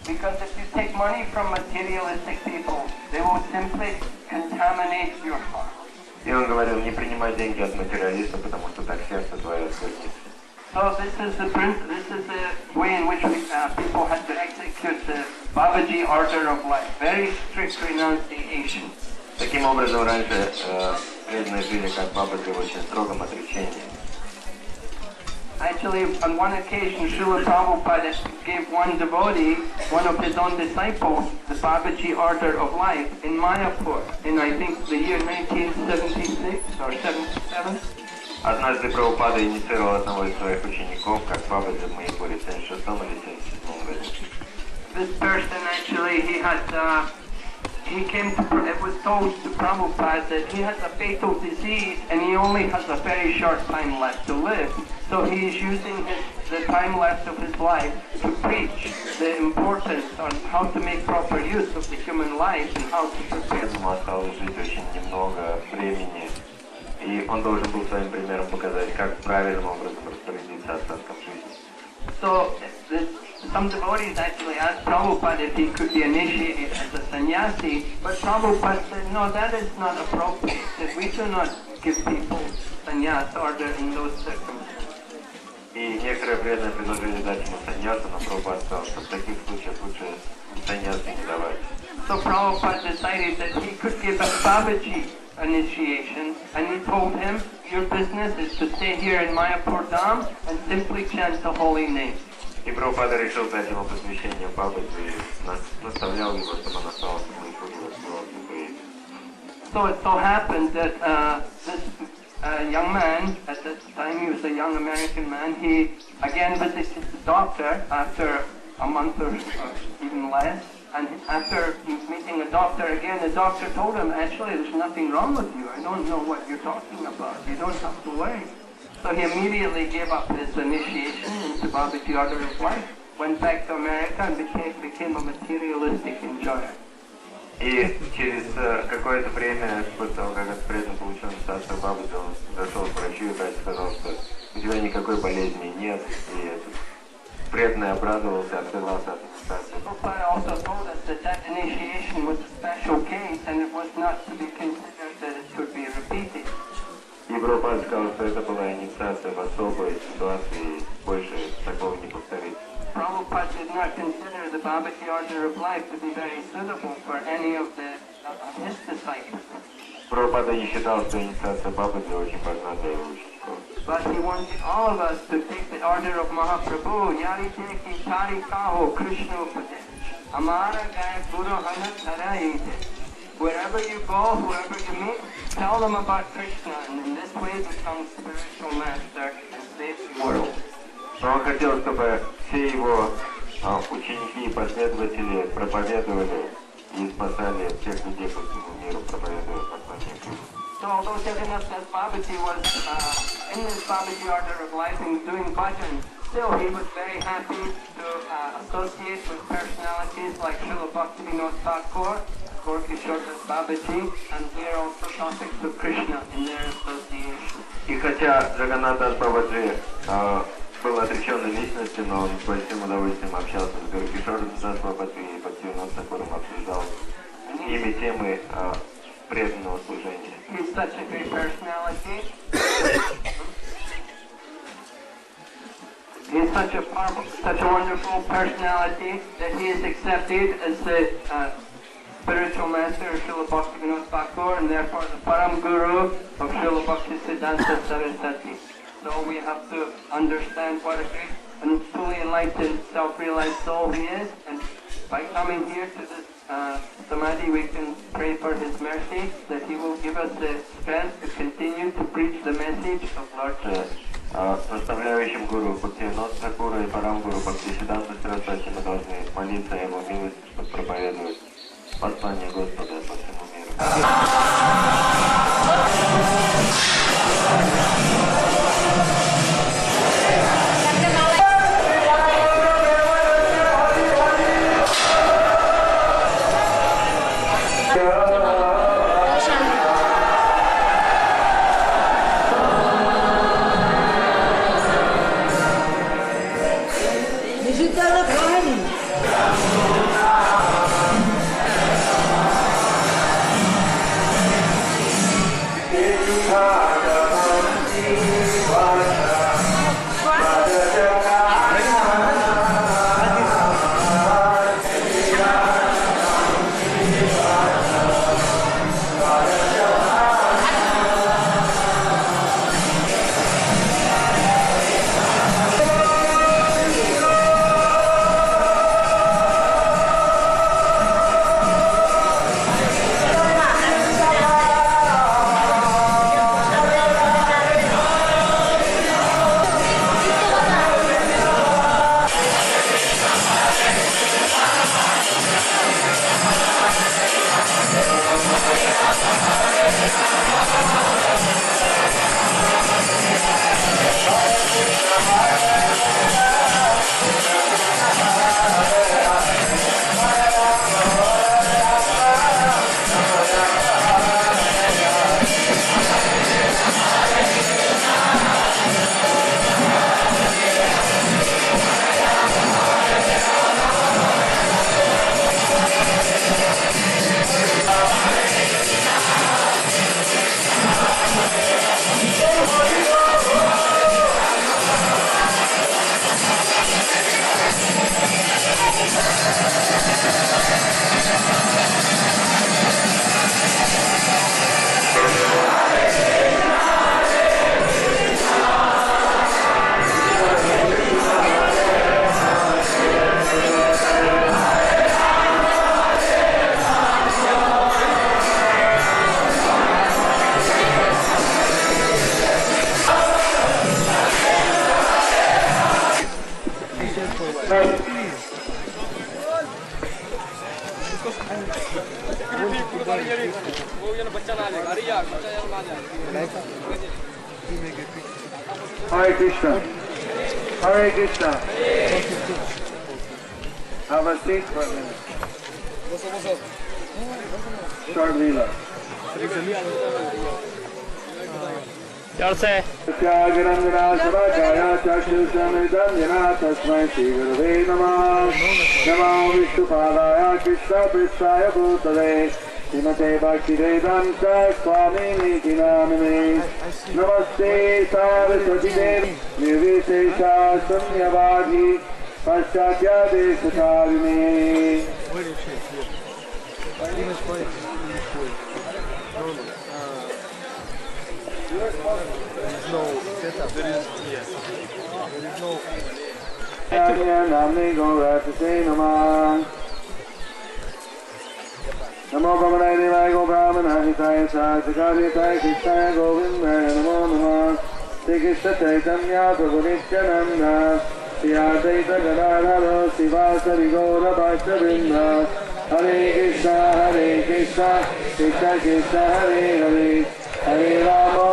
Because if you take money from materialistic people, they will simply contaminate your heart. И он говорил, не принимай деньги от материалиста, потому что так сердце твое отвертится. So this is the way in which people had to execute the Babaji order of life. Very strict renunciation. Таким образом, раньше преданные жили как Бабаджи в очень строгом отречении. Actually, on one occasion, Srila Prabhupada gave one devotee, one of his own disciples, the Babaji order of life in Mayapur in, I think, the year 1976 or 77. Однажды Прабхупада инициировал одного из своих учеников, как Бабаджи в Майяпуре в 76 или 77 году. This person actually, he came to, it was told to Prabhupada that he has a fatal disease and he only has a very short time left to live. So he is using the time left of his life to preach the importance on how to make proper use of the human life and how to prepare. Ему осталось жить очень немного времени, и он должен был своим примером показать, как правильным образом распорядиться остатком жизни. So some devotees actually asked Prabhupada if he could be initiated as a sannyasi, but Prabhupada said, no, that is not appropriate, that we do not give people sannyas order in those circumstances. И некоторые преданные предложили дать ему саньясу, но Прабхупада сказал, что в таких случаях лучше саньясу не давать. So Prabhupada decided that he could give a Babaji initiation, and he told him, your business is to stay here in Mayapur Dham and simply chant the holy name. И Прабхупада решил дать ему посвящение Бабаджи и наставлял его, чтобы он остался в Майяпуре и воспевал святое имя. So it so happened that this young man, at that time he was a young American man, he again visited the doctor after a month or even less. And after meeting a doctor again, the doctor told him, actually, there's nothing wrong with you. I don't know what you're talking about. You don't have to worry. So he immediately gave up his initiation into Babaji Order of Life, went back to America and became a materialistic enjoyer. И через какое-то время, после того, как от преданного получил инициацию Бабаджи, он зашел к врачу и врач сказал, что у тебя никакой болезни нет, и этот преданный обрадовался, отказался от инициации. Prabhupada also told us that that initiation was a special case and it was not to be considered that it could be repeated. И Прабхупада сказал, что это была инициация в особой ситуации, больше такого не повторится. Prabhupada did not consider the Babaji Order of Life to be very suitable for any of his disciples. Прабхупада не считал, что инициация Бабаджи очень важна для его учеников. But he wanted all of us to take the order of Mahaprabhu, Yari Teki Tari Kaho Krishna Upadesh. Amara Gai Guru Hanat Harayi. Wherever you go, whoever you meet, tell them about Krishna, and in this way become spiritual master and save the world. Но он хотел, чтобы все его ученики и последователи проповедовали и спасали всех людей по всему миру, проповедуя послание Кришны. So although Jagannath Das Babaji was in this Babaji Order of Life and doing bhajan, still he was very happy to associate with personalities like Srila Bhaktivinoda Thakur, Gorkishore Das Babaji, and hear also topics of Krishna in their association. И хотя Джаганнат Дас Бабаджи был отреченной личностью, но он с большим удовольствием общался с Горкишором Дас Бабаджи и Бхактивинода Тхакуром, обсуждал с ними темы преданного служения. He's such a great personality. He's such a wonderful personality that he is accepted as the spiritual master of Srila Bhaktivinoda Thakur and therefore the Param Guru of Srila Bhaktisiddhanta Saraswati. So we have to understand what a great and fully enlightened, self-realized soul he is, and by coming here to this Samadhi we can pray for his mercy, that he will give us the strength to continue to preach the message of Lord Jesus. Наставляющим гуру Бхактивинода Тхакура и Парам Гуру Бхактисиддханта Сарасвати мы должны молиться о его милости, чтобы проповедовать послание Господа по всему миру. Bhagavati Hare Krishna. Hare Krishna. Have a seat for a minute. Short Leela. Jorse. Tyagirandana Sabakaya Chakshushamridandana Tasmai Shri Gurave Namah Namo Vishnupadaya Krishna Prishaya Bhutale Srimate Bhaktivedanta Swami Niti Namine Namaste Saraswati Devi Nirvishesha Samyavadi Paschatya Deshatarine. Namni Gaurate Namah Namo Bhavanai Devai Go Brahmana Hitaya Sajakaditaya Krishaya Govindaya Namo Namah Shri Krishna Chaitanya Prabhu Nityananda Shri Advaita Gadadhara Sivasari Gaura Bhakta Vrinda Hare Krishna Krishna Krishna Hare Hare Hare Rama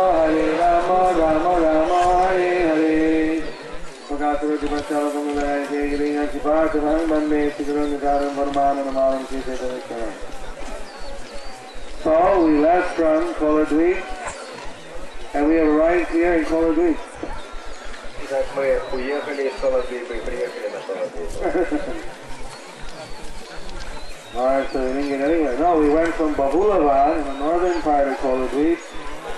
Rama Rama Hare Hare. Pagātavati Paschālatam Vijaya Jayagiriya Sipātavaham Bande Sikarunikaram Varmanam Amalam Sitavicharam. So we left from Koladweep and we have arrived here in Koladweep. Итак, мы уехали из Колодвипа и приехали на Колодвип. Alright, so we didn't get anywhere. No, we went from Bahulavan in the northern part of Koladweep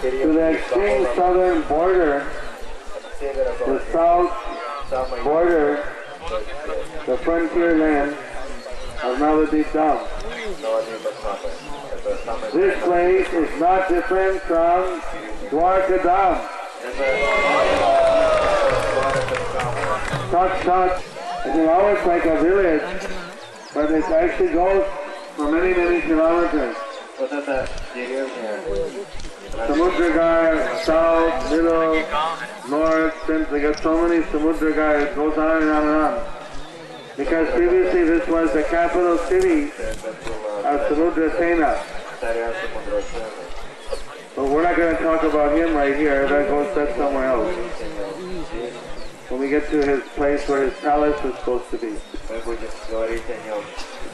to the extreme southern border, the south border, the frontier land of Navadvip Dham. This place is not different from Dwarka Dham. Sat, it's always like a village, but it actually goes for many kilometers. Samudragar, south, middle, north, since they got so many Samudragar, it goes on and on and on. Because previously this was the capital city of Samudrasena. But we're not going to talk about him right here, that goes that's somewhere else. When we get to his place where his palace was supposed to be.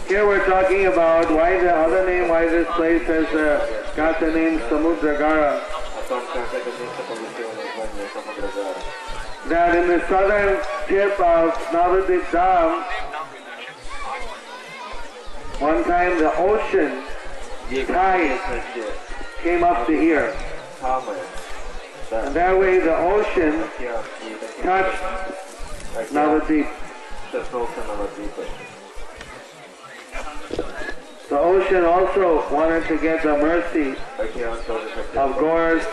Here we're talking about why the other name, why this place has got the name Samudragara. That in the southern tip of Navadvip Dham, one time the ocean, the tide, came up to here. And that way the ocean touched Navadvip. The ocean also wanted to get the mercy of Gaura's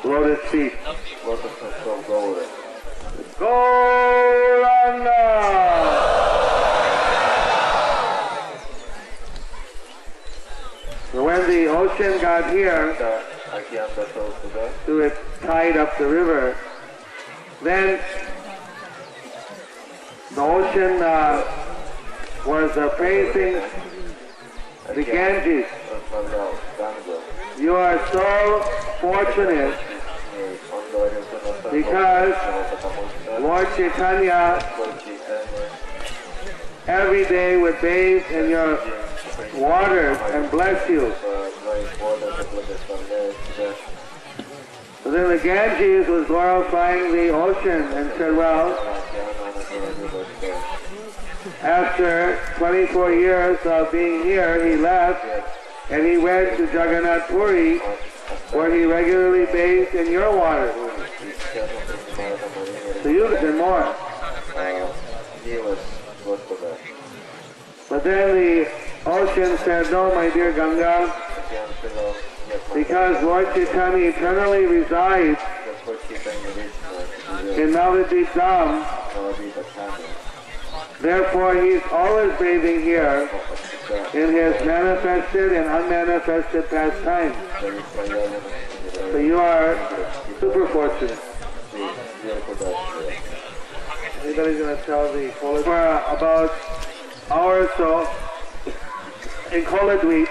lotus feet. Gauranga! So when the ocean got here, to it tied up the river, then the ocean was facing the Ganges. You are so fortunate because Lord Chaitanya every day would bathe in your waters and bless you. So then the Ganges was glorifying the ocean and said, well, after 24 years of being here, he left and he went to Jagannath Puri where he regularly bathed in your water. So you did more. But then the ocean said, no, my dear Ganga, because Lord Chaitanya eternally resides in Navadvip Dham, therefore he's always bathing here in his manifested and unmanifested pastime. So you are super fortunate. Anybody's going to tell the Koladweep? For about an hour or so in Koladweep,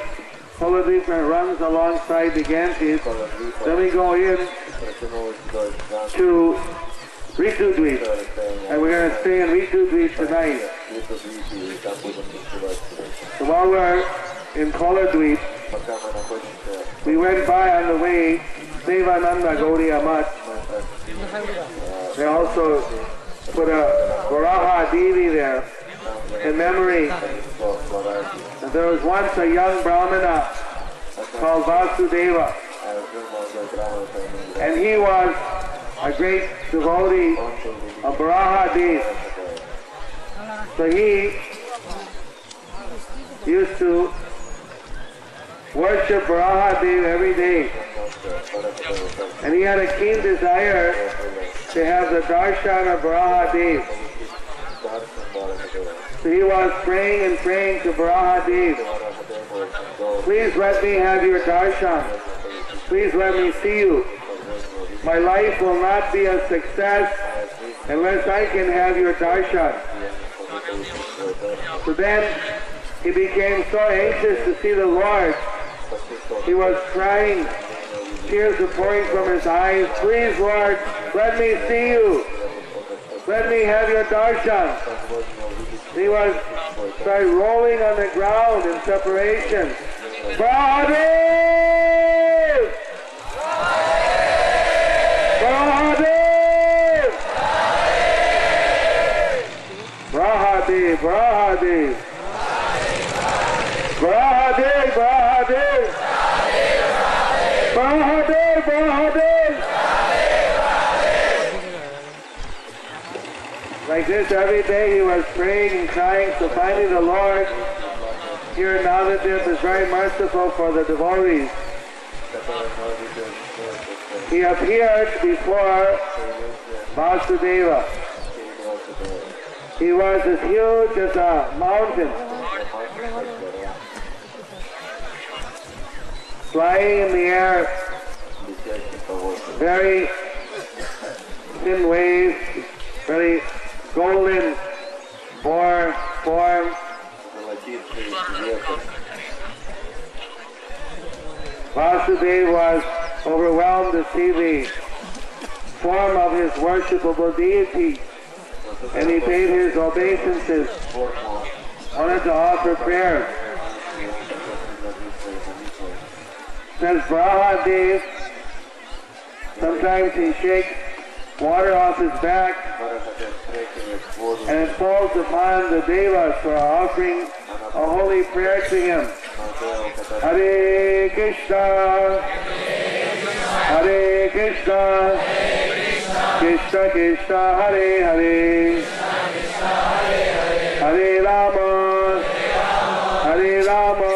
Koladweep runs alongside the Ganges. Then we go in to Ritudweep, and we're going to stay in Ritudweep tonight. So while we're in Koladweep, we went by on the way Devananda Gaudiya Mutt. They also put a Varaha Devi there in memory. And there was once a young Brahmana called Vasudeva, and he was a great devotee of Varaha Devi. So he used to worship Varaha Devi every day. And he had a keen desire to have the darshan of Varaha Devi. So he was praying and praying to Varaha Devi, please let me have your darshan. Please let me see you. My life will not be a success unless I can have your darshan. So then he became so anxious to see the Lord. He was crying, tears were pouring from his eyes. Please, Lord, let me see you. Let me have your darshan. He started rolling on the ground in separation. Varahadev! Varahadev! Varahadev! Varahadev! Varahadev! Varahadev! Varahadev! Varahadev! Like this every day he was praying and crying, so finally the Lord here in Navadip is very merciful for the devotees. He appeared before Vasudeva. He was as huge as a mountain, flying in the air, very thin waves, very golden form. Vasudeva was overwhelmed to see the form of his worshipable deity, and he paid his obeisances, wanted to offer prayers. Says Varahadev, sometimes he shakes water off his back and it falls upon the devas who are offering a holy prayer to him. Hare Krishna, Hare Krishna, Krishna Krishna, Hare Hare, Hare Rama, Hare Rama,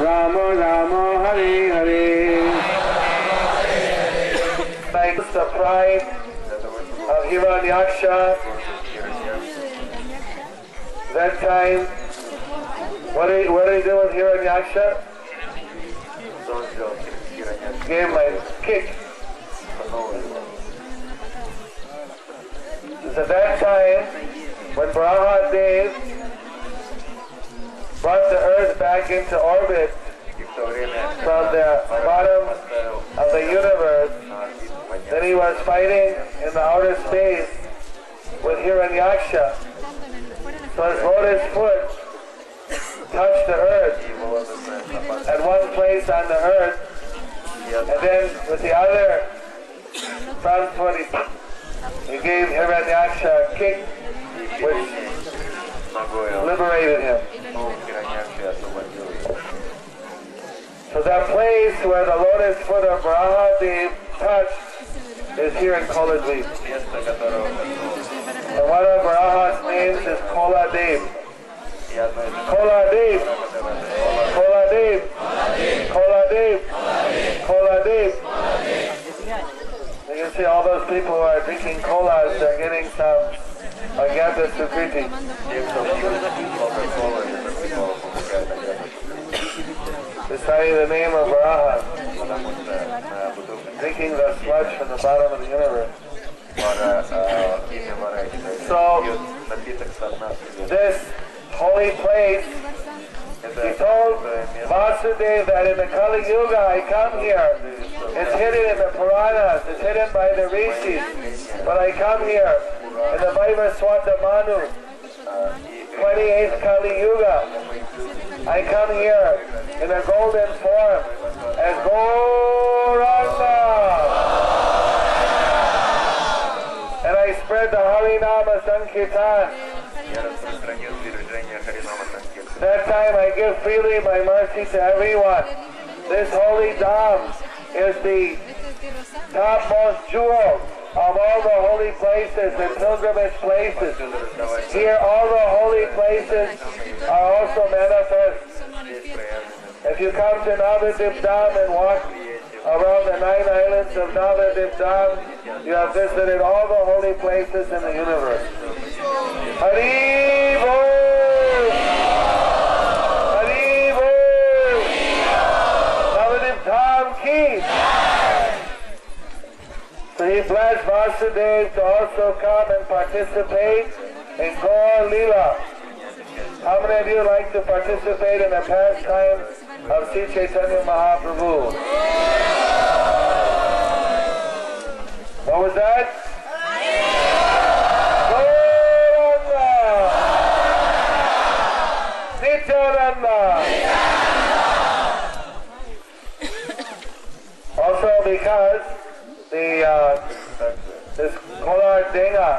Rama Rama, Hare Hare. Like the pride of Hiranyaksha, that time, what did he do with Hiranyaksha? Gave him a kick. So that time, when Varahadev brought the earth back into orbit from the bottom of the universe, then he was fighting in the outer space with Hiranyaksha. So his lotus foot touched the earth at one place on the earth, and then with the other front foot he gave Hiranyaksha a kick, which liberated him. So that place where the lotus foot of Varahadev touched is here in Koladweep. And one of Varaha's names is Koladev. Koladev, Koladev, Koladev, Koladev. You can see all those people who are drinking colas, they're getting some Agyata Sukriti. Reciting the name of Varaha, drinking the sludge from the bottom of the universe. So, this holy place He told Vasudeva that in the Kali Yuga I come here. It's hidden in the Puranas, it's hidden by the rishis. But I come here in the Vaivaswata Manu, 28th Kali Yuga. I come here in a golden form as Gauranga. And I spread the Harinama Sankirtan. That time I give freely my mercy to everyone. This holy Dham is the topmost jewel of all the holy places and pilgrimage places. Here all the holy places are also manifest. If you come to Navadip Dham and walk around the 9 islands of Navadip Dham, you have visited all the holy places in the universe. Hari Bol! Hari Bol! Navadip Dham ki! So he blessed Vasudeva to also come and participate in Gaur Leela. How many of you like to participate in the pastime of Sri Chaitanya Mahaprabhu? What was that? Gauranga! Nityananda! Also because this Kolar Denga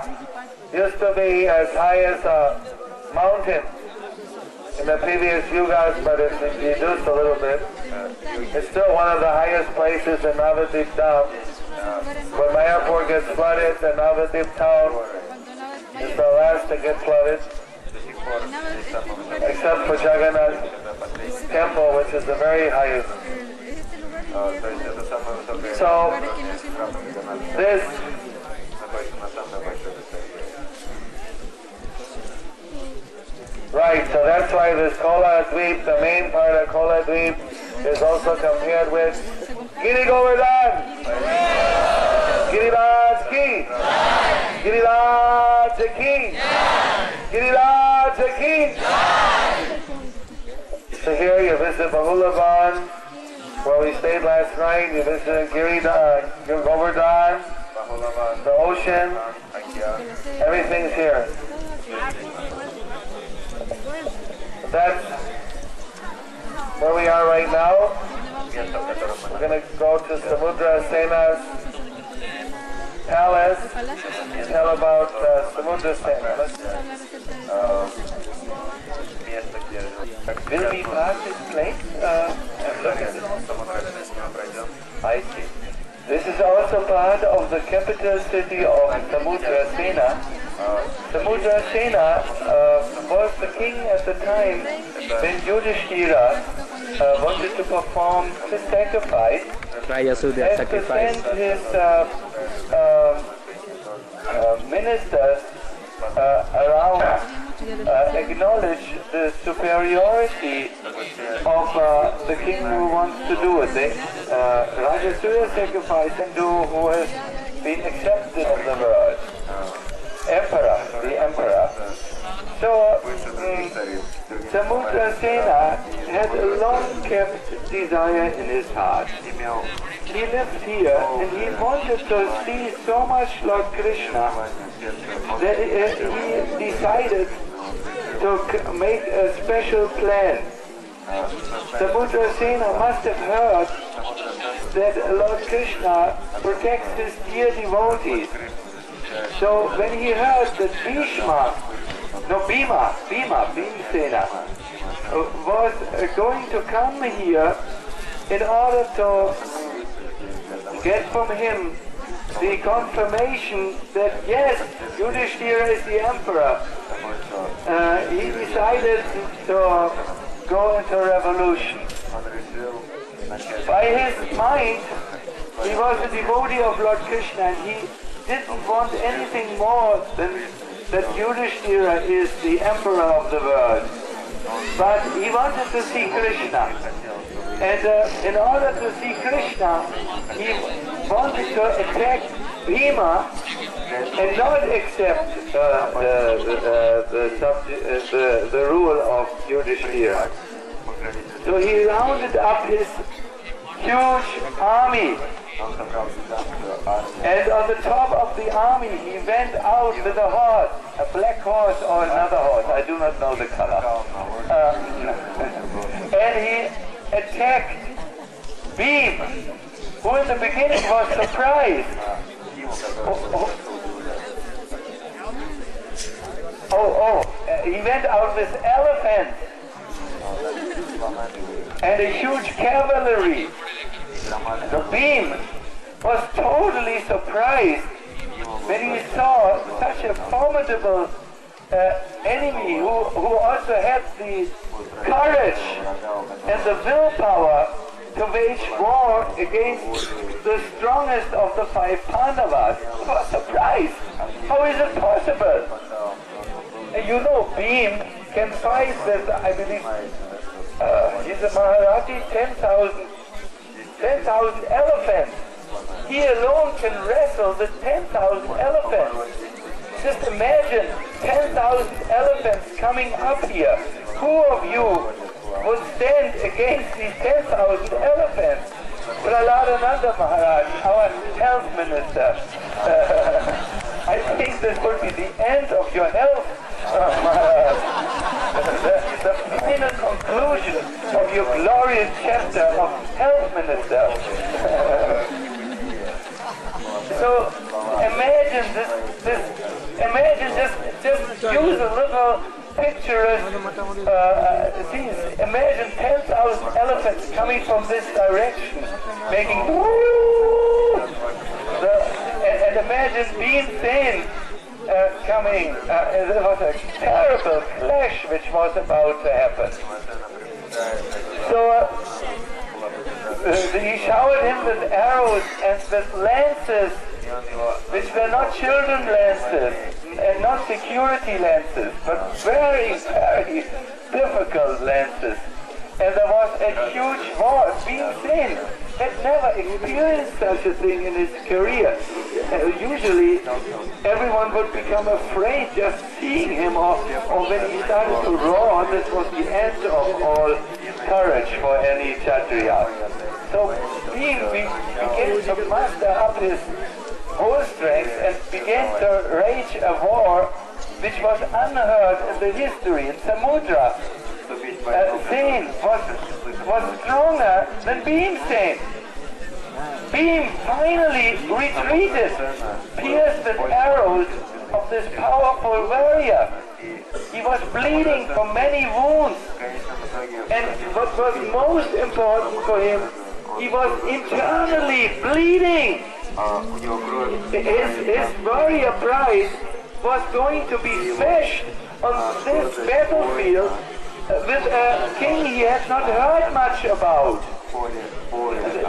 used to be as high as a mountain in the previous yugas, but it's reduced a little bit. It's still one of the highest places in Navadip Dham. When Mayapur gets flooded, the Navadip town is the last to get flooded, except for Jagannath temple, which is the very highest. So, this right, so that's why this Kola Dweep, the main part of Kola Dweep, is also compared with Giri Govardhan, Giriraj Ki, Giriraj Ki, Giriraj Ki. So here you visit Bahulavan, where we stayed last night. You visit Govardhan, the ocean, everything's here. That's where we are right now. We're going to go to Samudra Sena's palace and tell about Samudra Sena. Will we pass this place and look at it? I see. This is also part of the capital city of Samudra Sena. Samudra Sena was the king at the time when Yudhishthira wanted to perform his sacrifice and to send his ministers around acknowledge the superiority of the king who wants to do it. The Rajasuya sacrifice Hindu who has been accepted of the world. The emperor. So, Samudra Sena had a long-kept desire in his heart. He lived here and he wanted to see so much Lord Krishna that he decided to make a special plan. Samudra Sena must have heard that Lord Krishna protects his dear devotees. So when he heard that Bhimsena was going to come here in order to get from him the confirmation that yes, Yudhishthira is the emperor, he decided to go into revolution. By his mind, he was a devotee of Lord Krishna and he didn't want anything more than that Yudhishthira is the emperor of the world. But he wanted to see Krishna. And in order to see Krishna, he wanted to attack Bhima and not accept the rule of Yudhishthira. So he rounded up his huge army. And on the top of the army he went out with a horse, a black horse or another horse, I do not know the color. And he attacked Bhim, who in the beginning was surprised. He went out with elephants and a huge cavalry. The Bhim was totally surprised when he saw such a formidable enemy who also had the courage and the willpower to wage war against the strongest of the 5 Pandavas. He was surprised. How is it possible? And you know, Bhim can fight with, I believe, he's a Maharaji, 10,000 elephants. He alone can wrestle with 10,000 elephants. Just imagine 10,000 elephants coming up here. Who of you would stand against these 10,000 elephants? Praladananda Maharaj, our health minister. I think this would be the end of your health, Maharaj. The final conclusion of your glorious chapter of health minister. So imagine imagine just use a little picturesque scenes. Imagine 10,000 elephants coming from this direction, making and imagine Bhim coming. There was a terrible clash which was about to happen. So he showered him with arrows and with lances, which were not children lances and not security lances, but very, very difficult lances. And there was a huge war. Bhim had never experienced such a thing in his career. Usually everyone would become afraid just seeing him, or when he started to roar, this was the end of all courage for any Kshatriya. So Bhim began to muster up his whole strength and began to wage a war which was unheard in the history. In Samudra, Sen was stronger than Bhim. Bhim finally retreated, pierced with arrows of this powerful warrior. He was bleeding from many wounds, and what was most important for him, he was internally bleeding. His warrior pride was going to be smashed on this battlefield with a king he had not heard much about.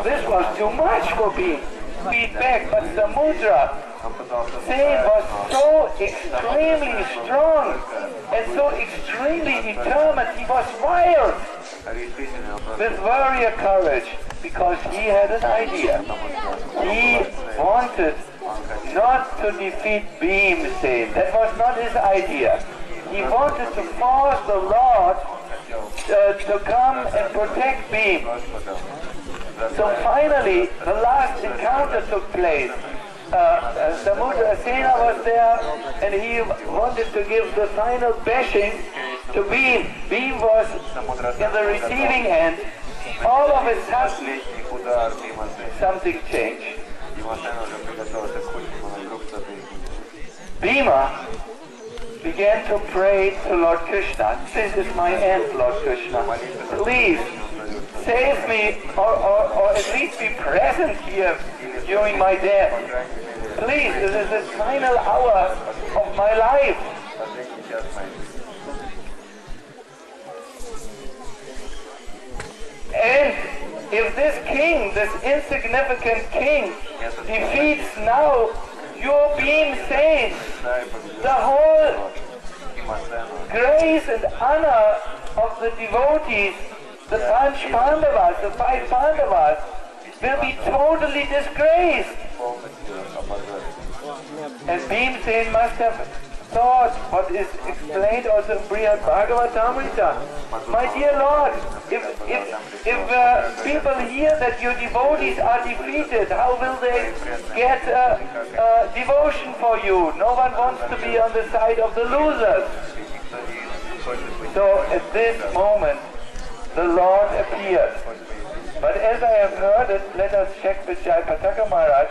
This was too much for Bhim. Beat back, but Samudra, Sen was so extremely strong and so extremely determined. He was wild with warrior courage because he had an idea. He wanted not to defeat Bhim. That was not his idea. He wanted to force the Lord to come and protect Bhim. So finally, the last encounter took place. Samudra Sena was there, and he wanted to give the final bashing to Bhim. Bhim was in the receiving end. All of a sudden, something changed. Bhima began to pray to Lord Krishna. This is my end, Lord Krishna. Please save me, or at least be present here during my death. Please, this is the final hour of my life. And if this king, this insignificant king, defeats now your Bhim, the whole grace and honor of the devotees, the Panch Pandavas, the 5 Pandavas, will be totally disgraced. And Bhim must have thought what is explained also in Brihad Bhagavatamrita. My dear Lord, if people hear that your devotees are defeated, how will they get devotion for you? No one wants to be on the side of the losers. So at this moment, the Lord appeared. But as I have heard it, let us check with Jayapataka Maharaj,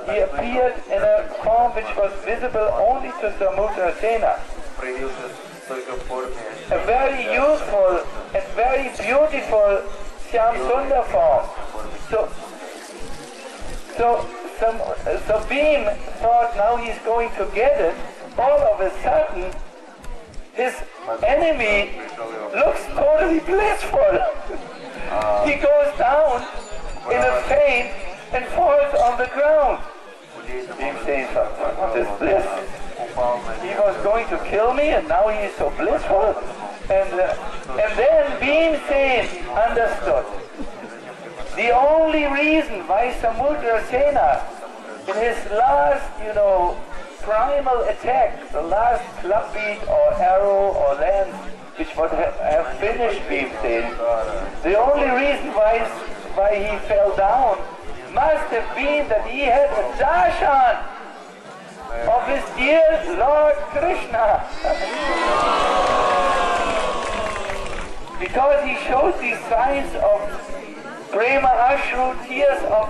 he appeared in a form which was visible only to Samudra Sena. A very useful and very beautiful Shyam Sundar form. So Bhim thought now he's going to get it. All of a sudden, his enemy looks totally blissful. He goes down in a faint and falls on the ground. Bhim says, what is this? He was going to kill me and now he is so blissful. And then Bhimsen understood. The only reason why Samudra Sena, in his last, primal attack, the last club beat or arrow or lance, which would have finished Bhimsen, the only reason why he fell down must have been that he had a darshan of his dear Lord Krishna. Because he showed these signs of prema ashru, tears of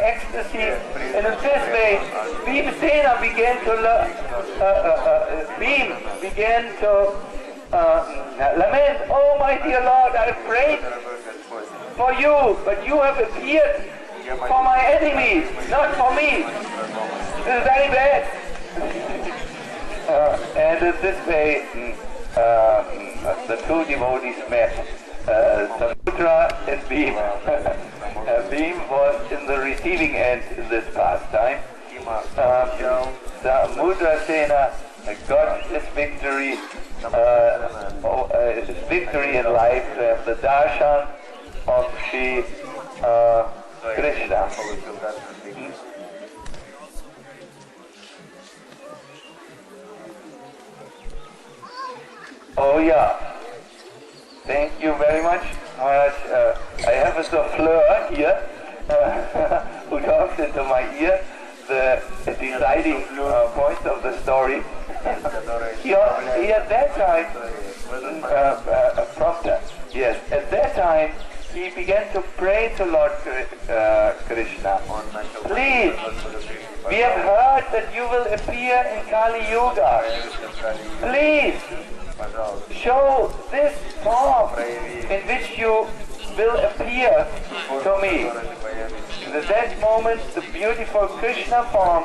ecstasy, and in this way, Bhimsena began to lament, oh my dear Lord, I prayed for you, but you have appeared for my enemies, not for me. This is very bad. And in this way, the two devotees met, Samudra and Bhim. Bhim was in the receiving end in this pastime. Samudra Sena got his victory, in life, the darshan of Shri Krishna. Oh yeah. Thank you very much. I have a souffleur here who talks into my ear the deciding points of the story. He at that time, prompter, yes, at that time he began to pray to Lord Krishna. Please, we have heard that you will appear in Kali Yuga. Please, show this form in which you will appear to me. And at that moment, the beautiful Krishna form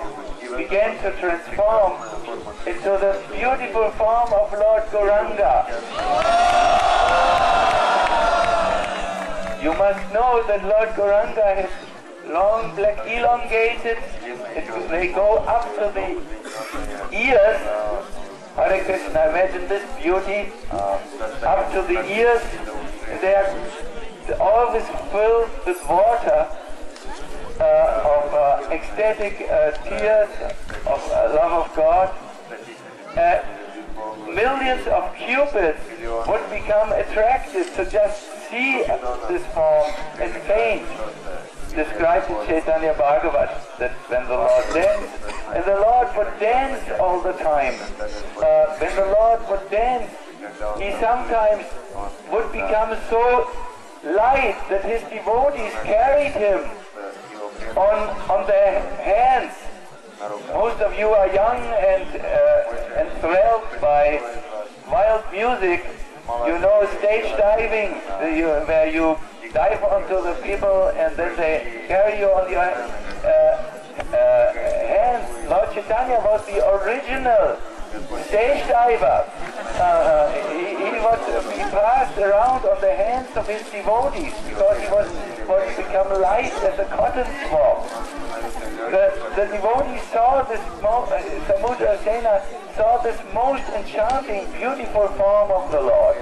began to transform into the beautiful form of Lord Gauranga. You must know that Lord Gauranga has long black elongated, they go up to the ears. Hare Krishna, imagine this beauty up to the ears. They are always filled with water of ecstatic tears of love of God. Millions of cupids would become attracted to just see this form and faint. Described in Chaitanya Bhagavat that when the Lord danced, and the Lord would dance all the time. When the Lord would dance, he sometimes would become so light that his devotees carried him on their hands. Most of you are young and thrilled by wild music. You know stage diving, where you dive onto the people and then they carry you on your hands. Lord Chaitanya was the original stage diver. He passed around on the hands of his devotees because he was become light as a cotton swab. The devotees saw this, Samudra Sena saw this most enchanting, beautiful form of the Lord.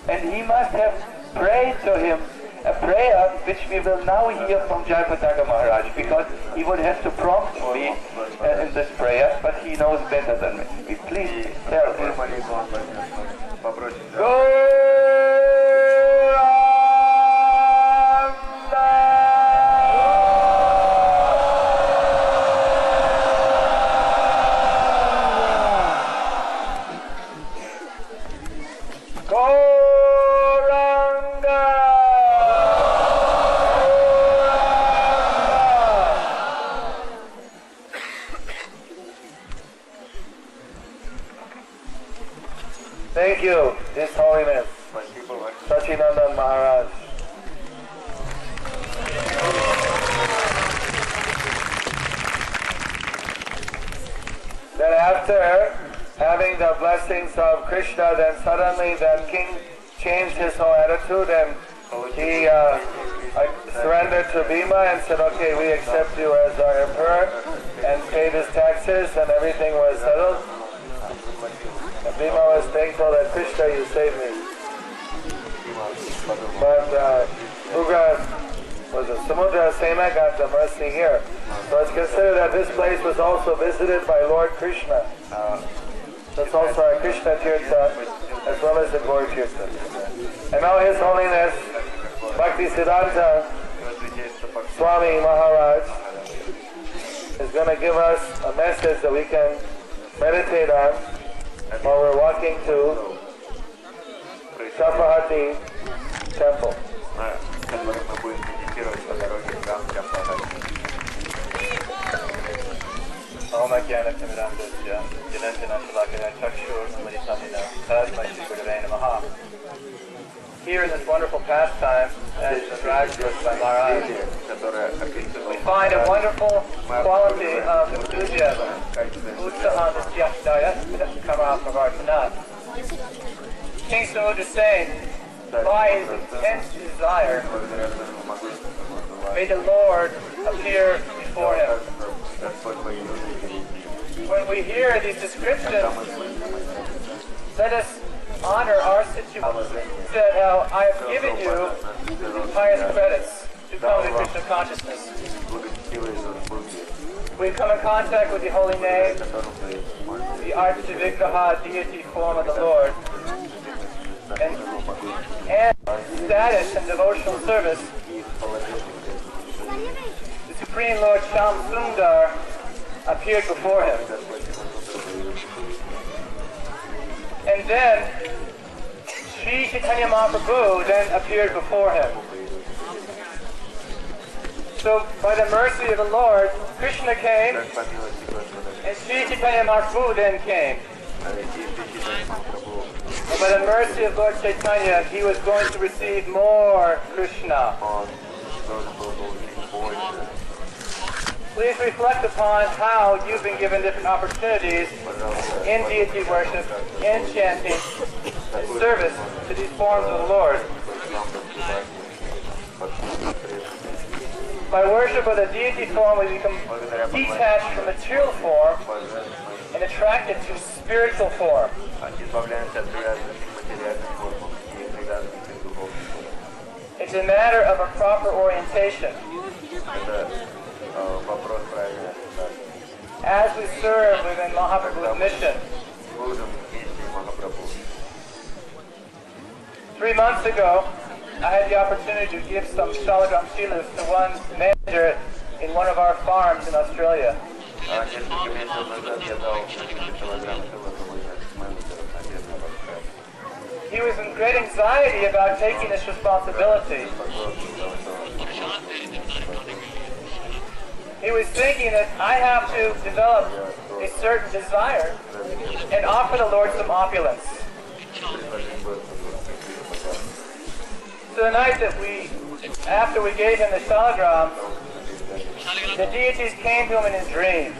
And he must have prayed to him a prayer which we will now hear from Jayapataka Maharaj, because he would have to prompt me in this prayer, but he knows better than me. Please tell him. Попросим. Thank you, His Holiness, Sachinandan Maharaj. Then after having the blessings of Krishna, then suddenly the king changed his whole attitude and he surrendered to Bhima and said, okay, we accept you as our emperor, and paid his taxes and everything was settled. And Bhima was thankful that Krishna, you saved me. But Samudra Sena got the mercy here. So it's considered that this place was also visited by Lord Krishna. That's also our Krishna Tirtha, as well as the Gaur Tirtha. And now His Holiness Bhakti Siddhanta Swami Maharaj is going to give us a message that we can meditate on while we're walking to Chapahati Temple. Om Jnana Timirandasya Janantana Shalakana Chakshur Samaritamina Tasmai Shri Gurave Namaha. Here in this wonderful pastime, as described to us by Maharaj, we find a wonderful quality of enthusiasm. King Samudra saying, by his intense desire, may the Lord appear before him. When we hear these descriptions, let us honor our situation. Said how I have given you the highest credits to come to Krishna consciousness. We come in contact with the holy name, the Archavigraha deity form of the Lord, and status and devotional service. The Supreme Lord Shyam Sundar appeared before him. And then Sri Chaitanya Mahaprabhu then appeared before him. So by the mercy of the Lord, Krishna came, and Sri Chaitanya Mahaprabhu then came. And by the mercy of Lord Chaitanya, he was going to receive more Krishna. Please reflect upon how you've been given different opportunities in deity worship, in chanting, in service to these forms of the Lord. By worship of the deity form, we become detached from material form and attracted to spiritual form. It's a matter of a proper orientation. As we serve within Mahaprabhu's mission. 3 months ago, I had the opportunity to give some shalagram shilas to one manager in one of our farms in Australia. He was in great anxiety about taking this responsibility. He was thinking that I have to develop a certain desire and offer the Lord some opulence. So the night that after we gave him the shalagram, the deities came to him in his dream.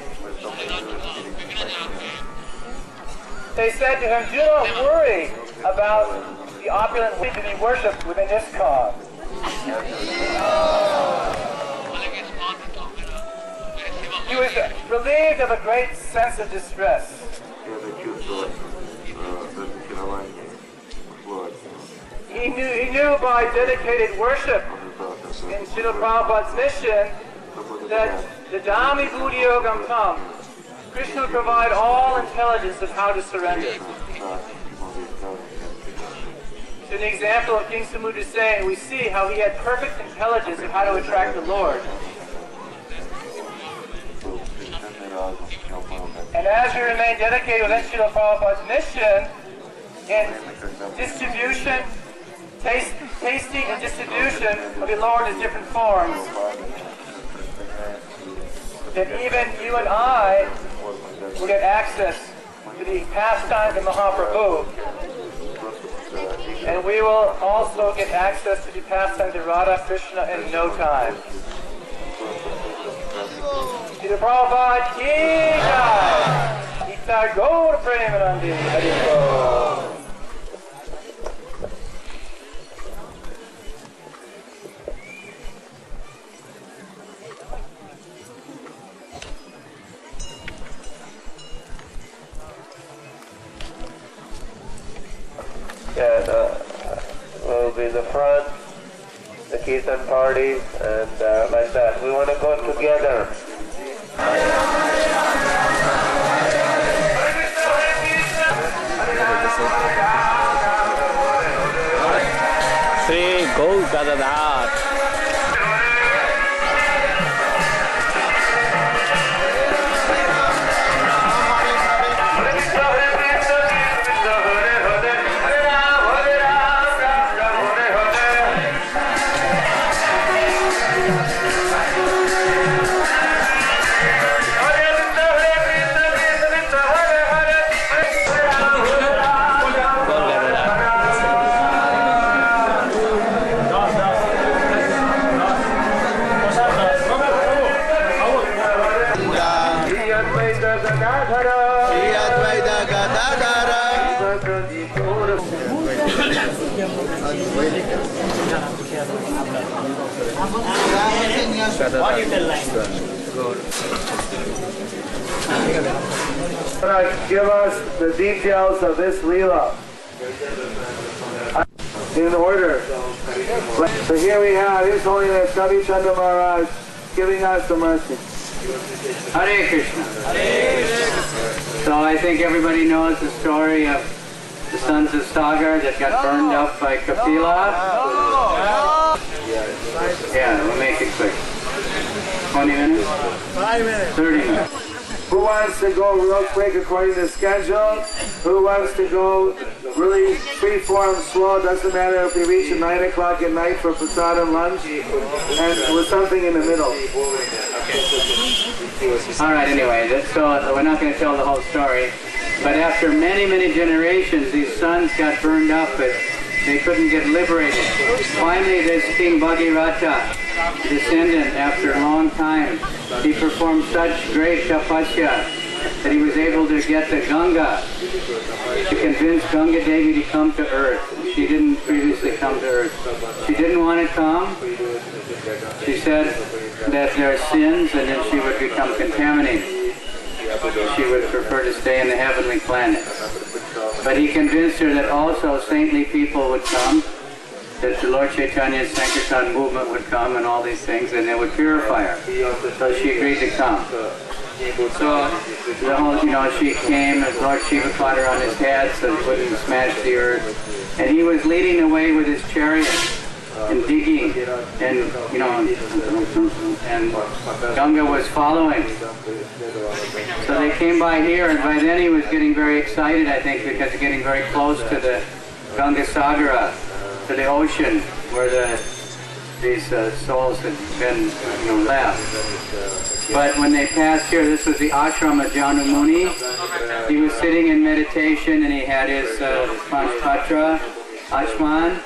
They said to him, do not worry about the opulent way to be worshipped within this cause. He was relieved of a great sense of distress. He knew by dedicated worship in Srila Prabhupada's mission that the Dhami Buddhi Yogam Tam, Krishna will provide all intelligence of how to surrender. So in the example of King Samudra saying, we see how he had perfect intelligence of how to attract the Lord. And as we remain dedicated with Srila Prabhupada's mission in distribution, tasting and distribution of the Lord in different forms, then even you and I will get access to the pastimes of Mahaprabhu. And we will also get access to the pastimes of Radha Krishna in no time. Srila Prabhupada ki jai! Ita Gaur Premanandi Hariko! We'll be in the front, the Kirtan party, and like that. We want to go together. Sri Gaur Gadadhar. Give us the details of this Leela in order. So here we have His Holiness Kavi Chandra Maharaj giving us the mercy. Hare Krishna. So I think everybody knows the story of the sons of Sagar that got burned up by Kapila. Yeah, we'll make it quick. 20 minutes? 5 minutes. 30 minutes. Who wants to go real quick according to schedule? Who wants to go really free form, slow? Doesn't matter if we reach at 9 o'clock at night for prasadam lunch, and with something in the middle. All right, anyway, so we're not going to tell the whole story. But after many, many generations, these sons got burned up, but they couldn't get liberated. Finally, this King Bhagiraja, descendant, after a long time, he performed such great tapasya that he was able to get the Ganga, to convince Ganga Devi to come to earth. She didn't previously come to earth. She didn't want to come. She said that there are sins and then she would become contaminated. She would prefer to stay in the heavenly planets. But he convinced her that also saintly people would come, that the Lord Chaitanya's Sankirtan movement would come and all these things, and it would purify her. So she agreed to come. So the whole, she came, and Lord Shiva caught her on his head so he wouldn't smash the earth. And he was leading the way with his chariot and digging, and and Ganga was following. So they came by here, and by then he was getting very excited, I think, because getting very close to the Ganga Sagara, to the ocean where these souls had been left. But when they passed here, this was the ashram of Janu Muni. He was sitting in meditation, and he had his Panchpatra, Ashman,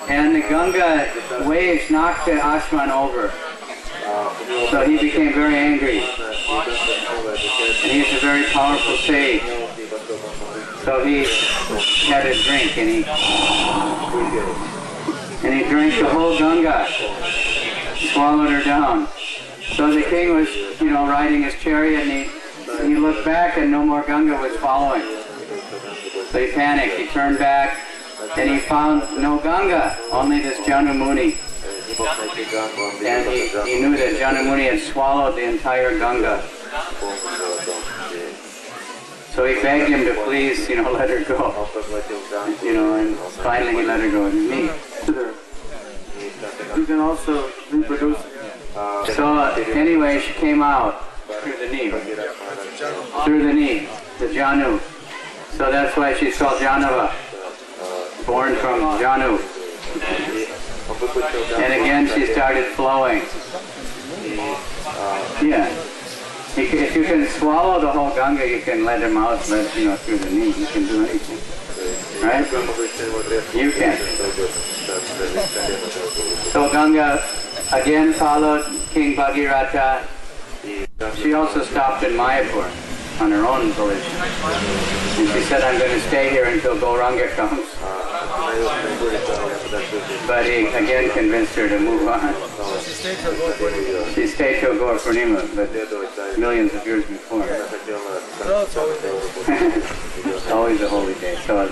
and the Ganga waves knocked the Ashman over. So he became very angry. And he's a very powerful sage. So he had a drink, and he drank the whole Ganga, swallowed her down. So the king was, riding his chariot, and he looked back, and no more Ganga was following. So he panicked. He turned back, and he found no Ganga, only this Janu Muni. And he knew that Janu Muni had swallowed the entire Ganga. So he begged him to please, let her go. And finally he let her go. You can also reproduce. So anyway, she came out through the knee. The Janu. So that's why she's called Janava. Born from Janu. And again she started flowing. Yeah. If you can swallow the whole Ganga, you can let him out, through the knee. You can do anything. Right? You can. So Ganga again followed King Bhagirath. She also stopped in Mayapur on her own volition. And she said, I'm going to stay here until Gauranga comes. But he again convinced her to move on. She stayed till Gaur Purnima, but millions of years before. It's always a holy day. So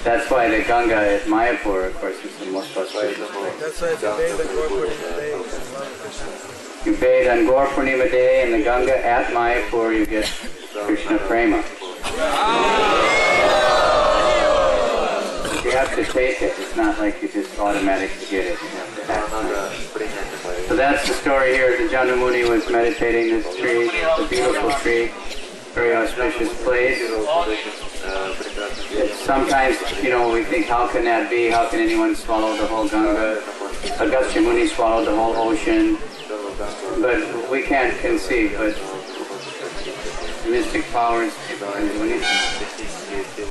that's why the Ganga at Mayapur, of course, is the most auspicious place. That's why it's a bathe on Gaur Purnima Day. You bathe on Gaur Purnima Day in the Ganga at Mayapur, you get Krishna Prema. You have to take it. It's not like you just automatically get it. You have to act. So that's the story here. The Janu Muni was meditating this tree, the beautiful tree, very auspicious place. Sometimes, we think, how can that be? How can anyone swallow the whole Ganga? Agastya Muni swallowed the whole ocean. But we can't conceive, but mystic powers can do anything.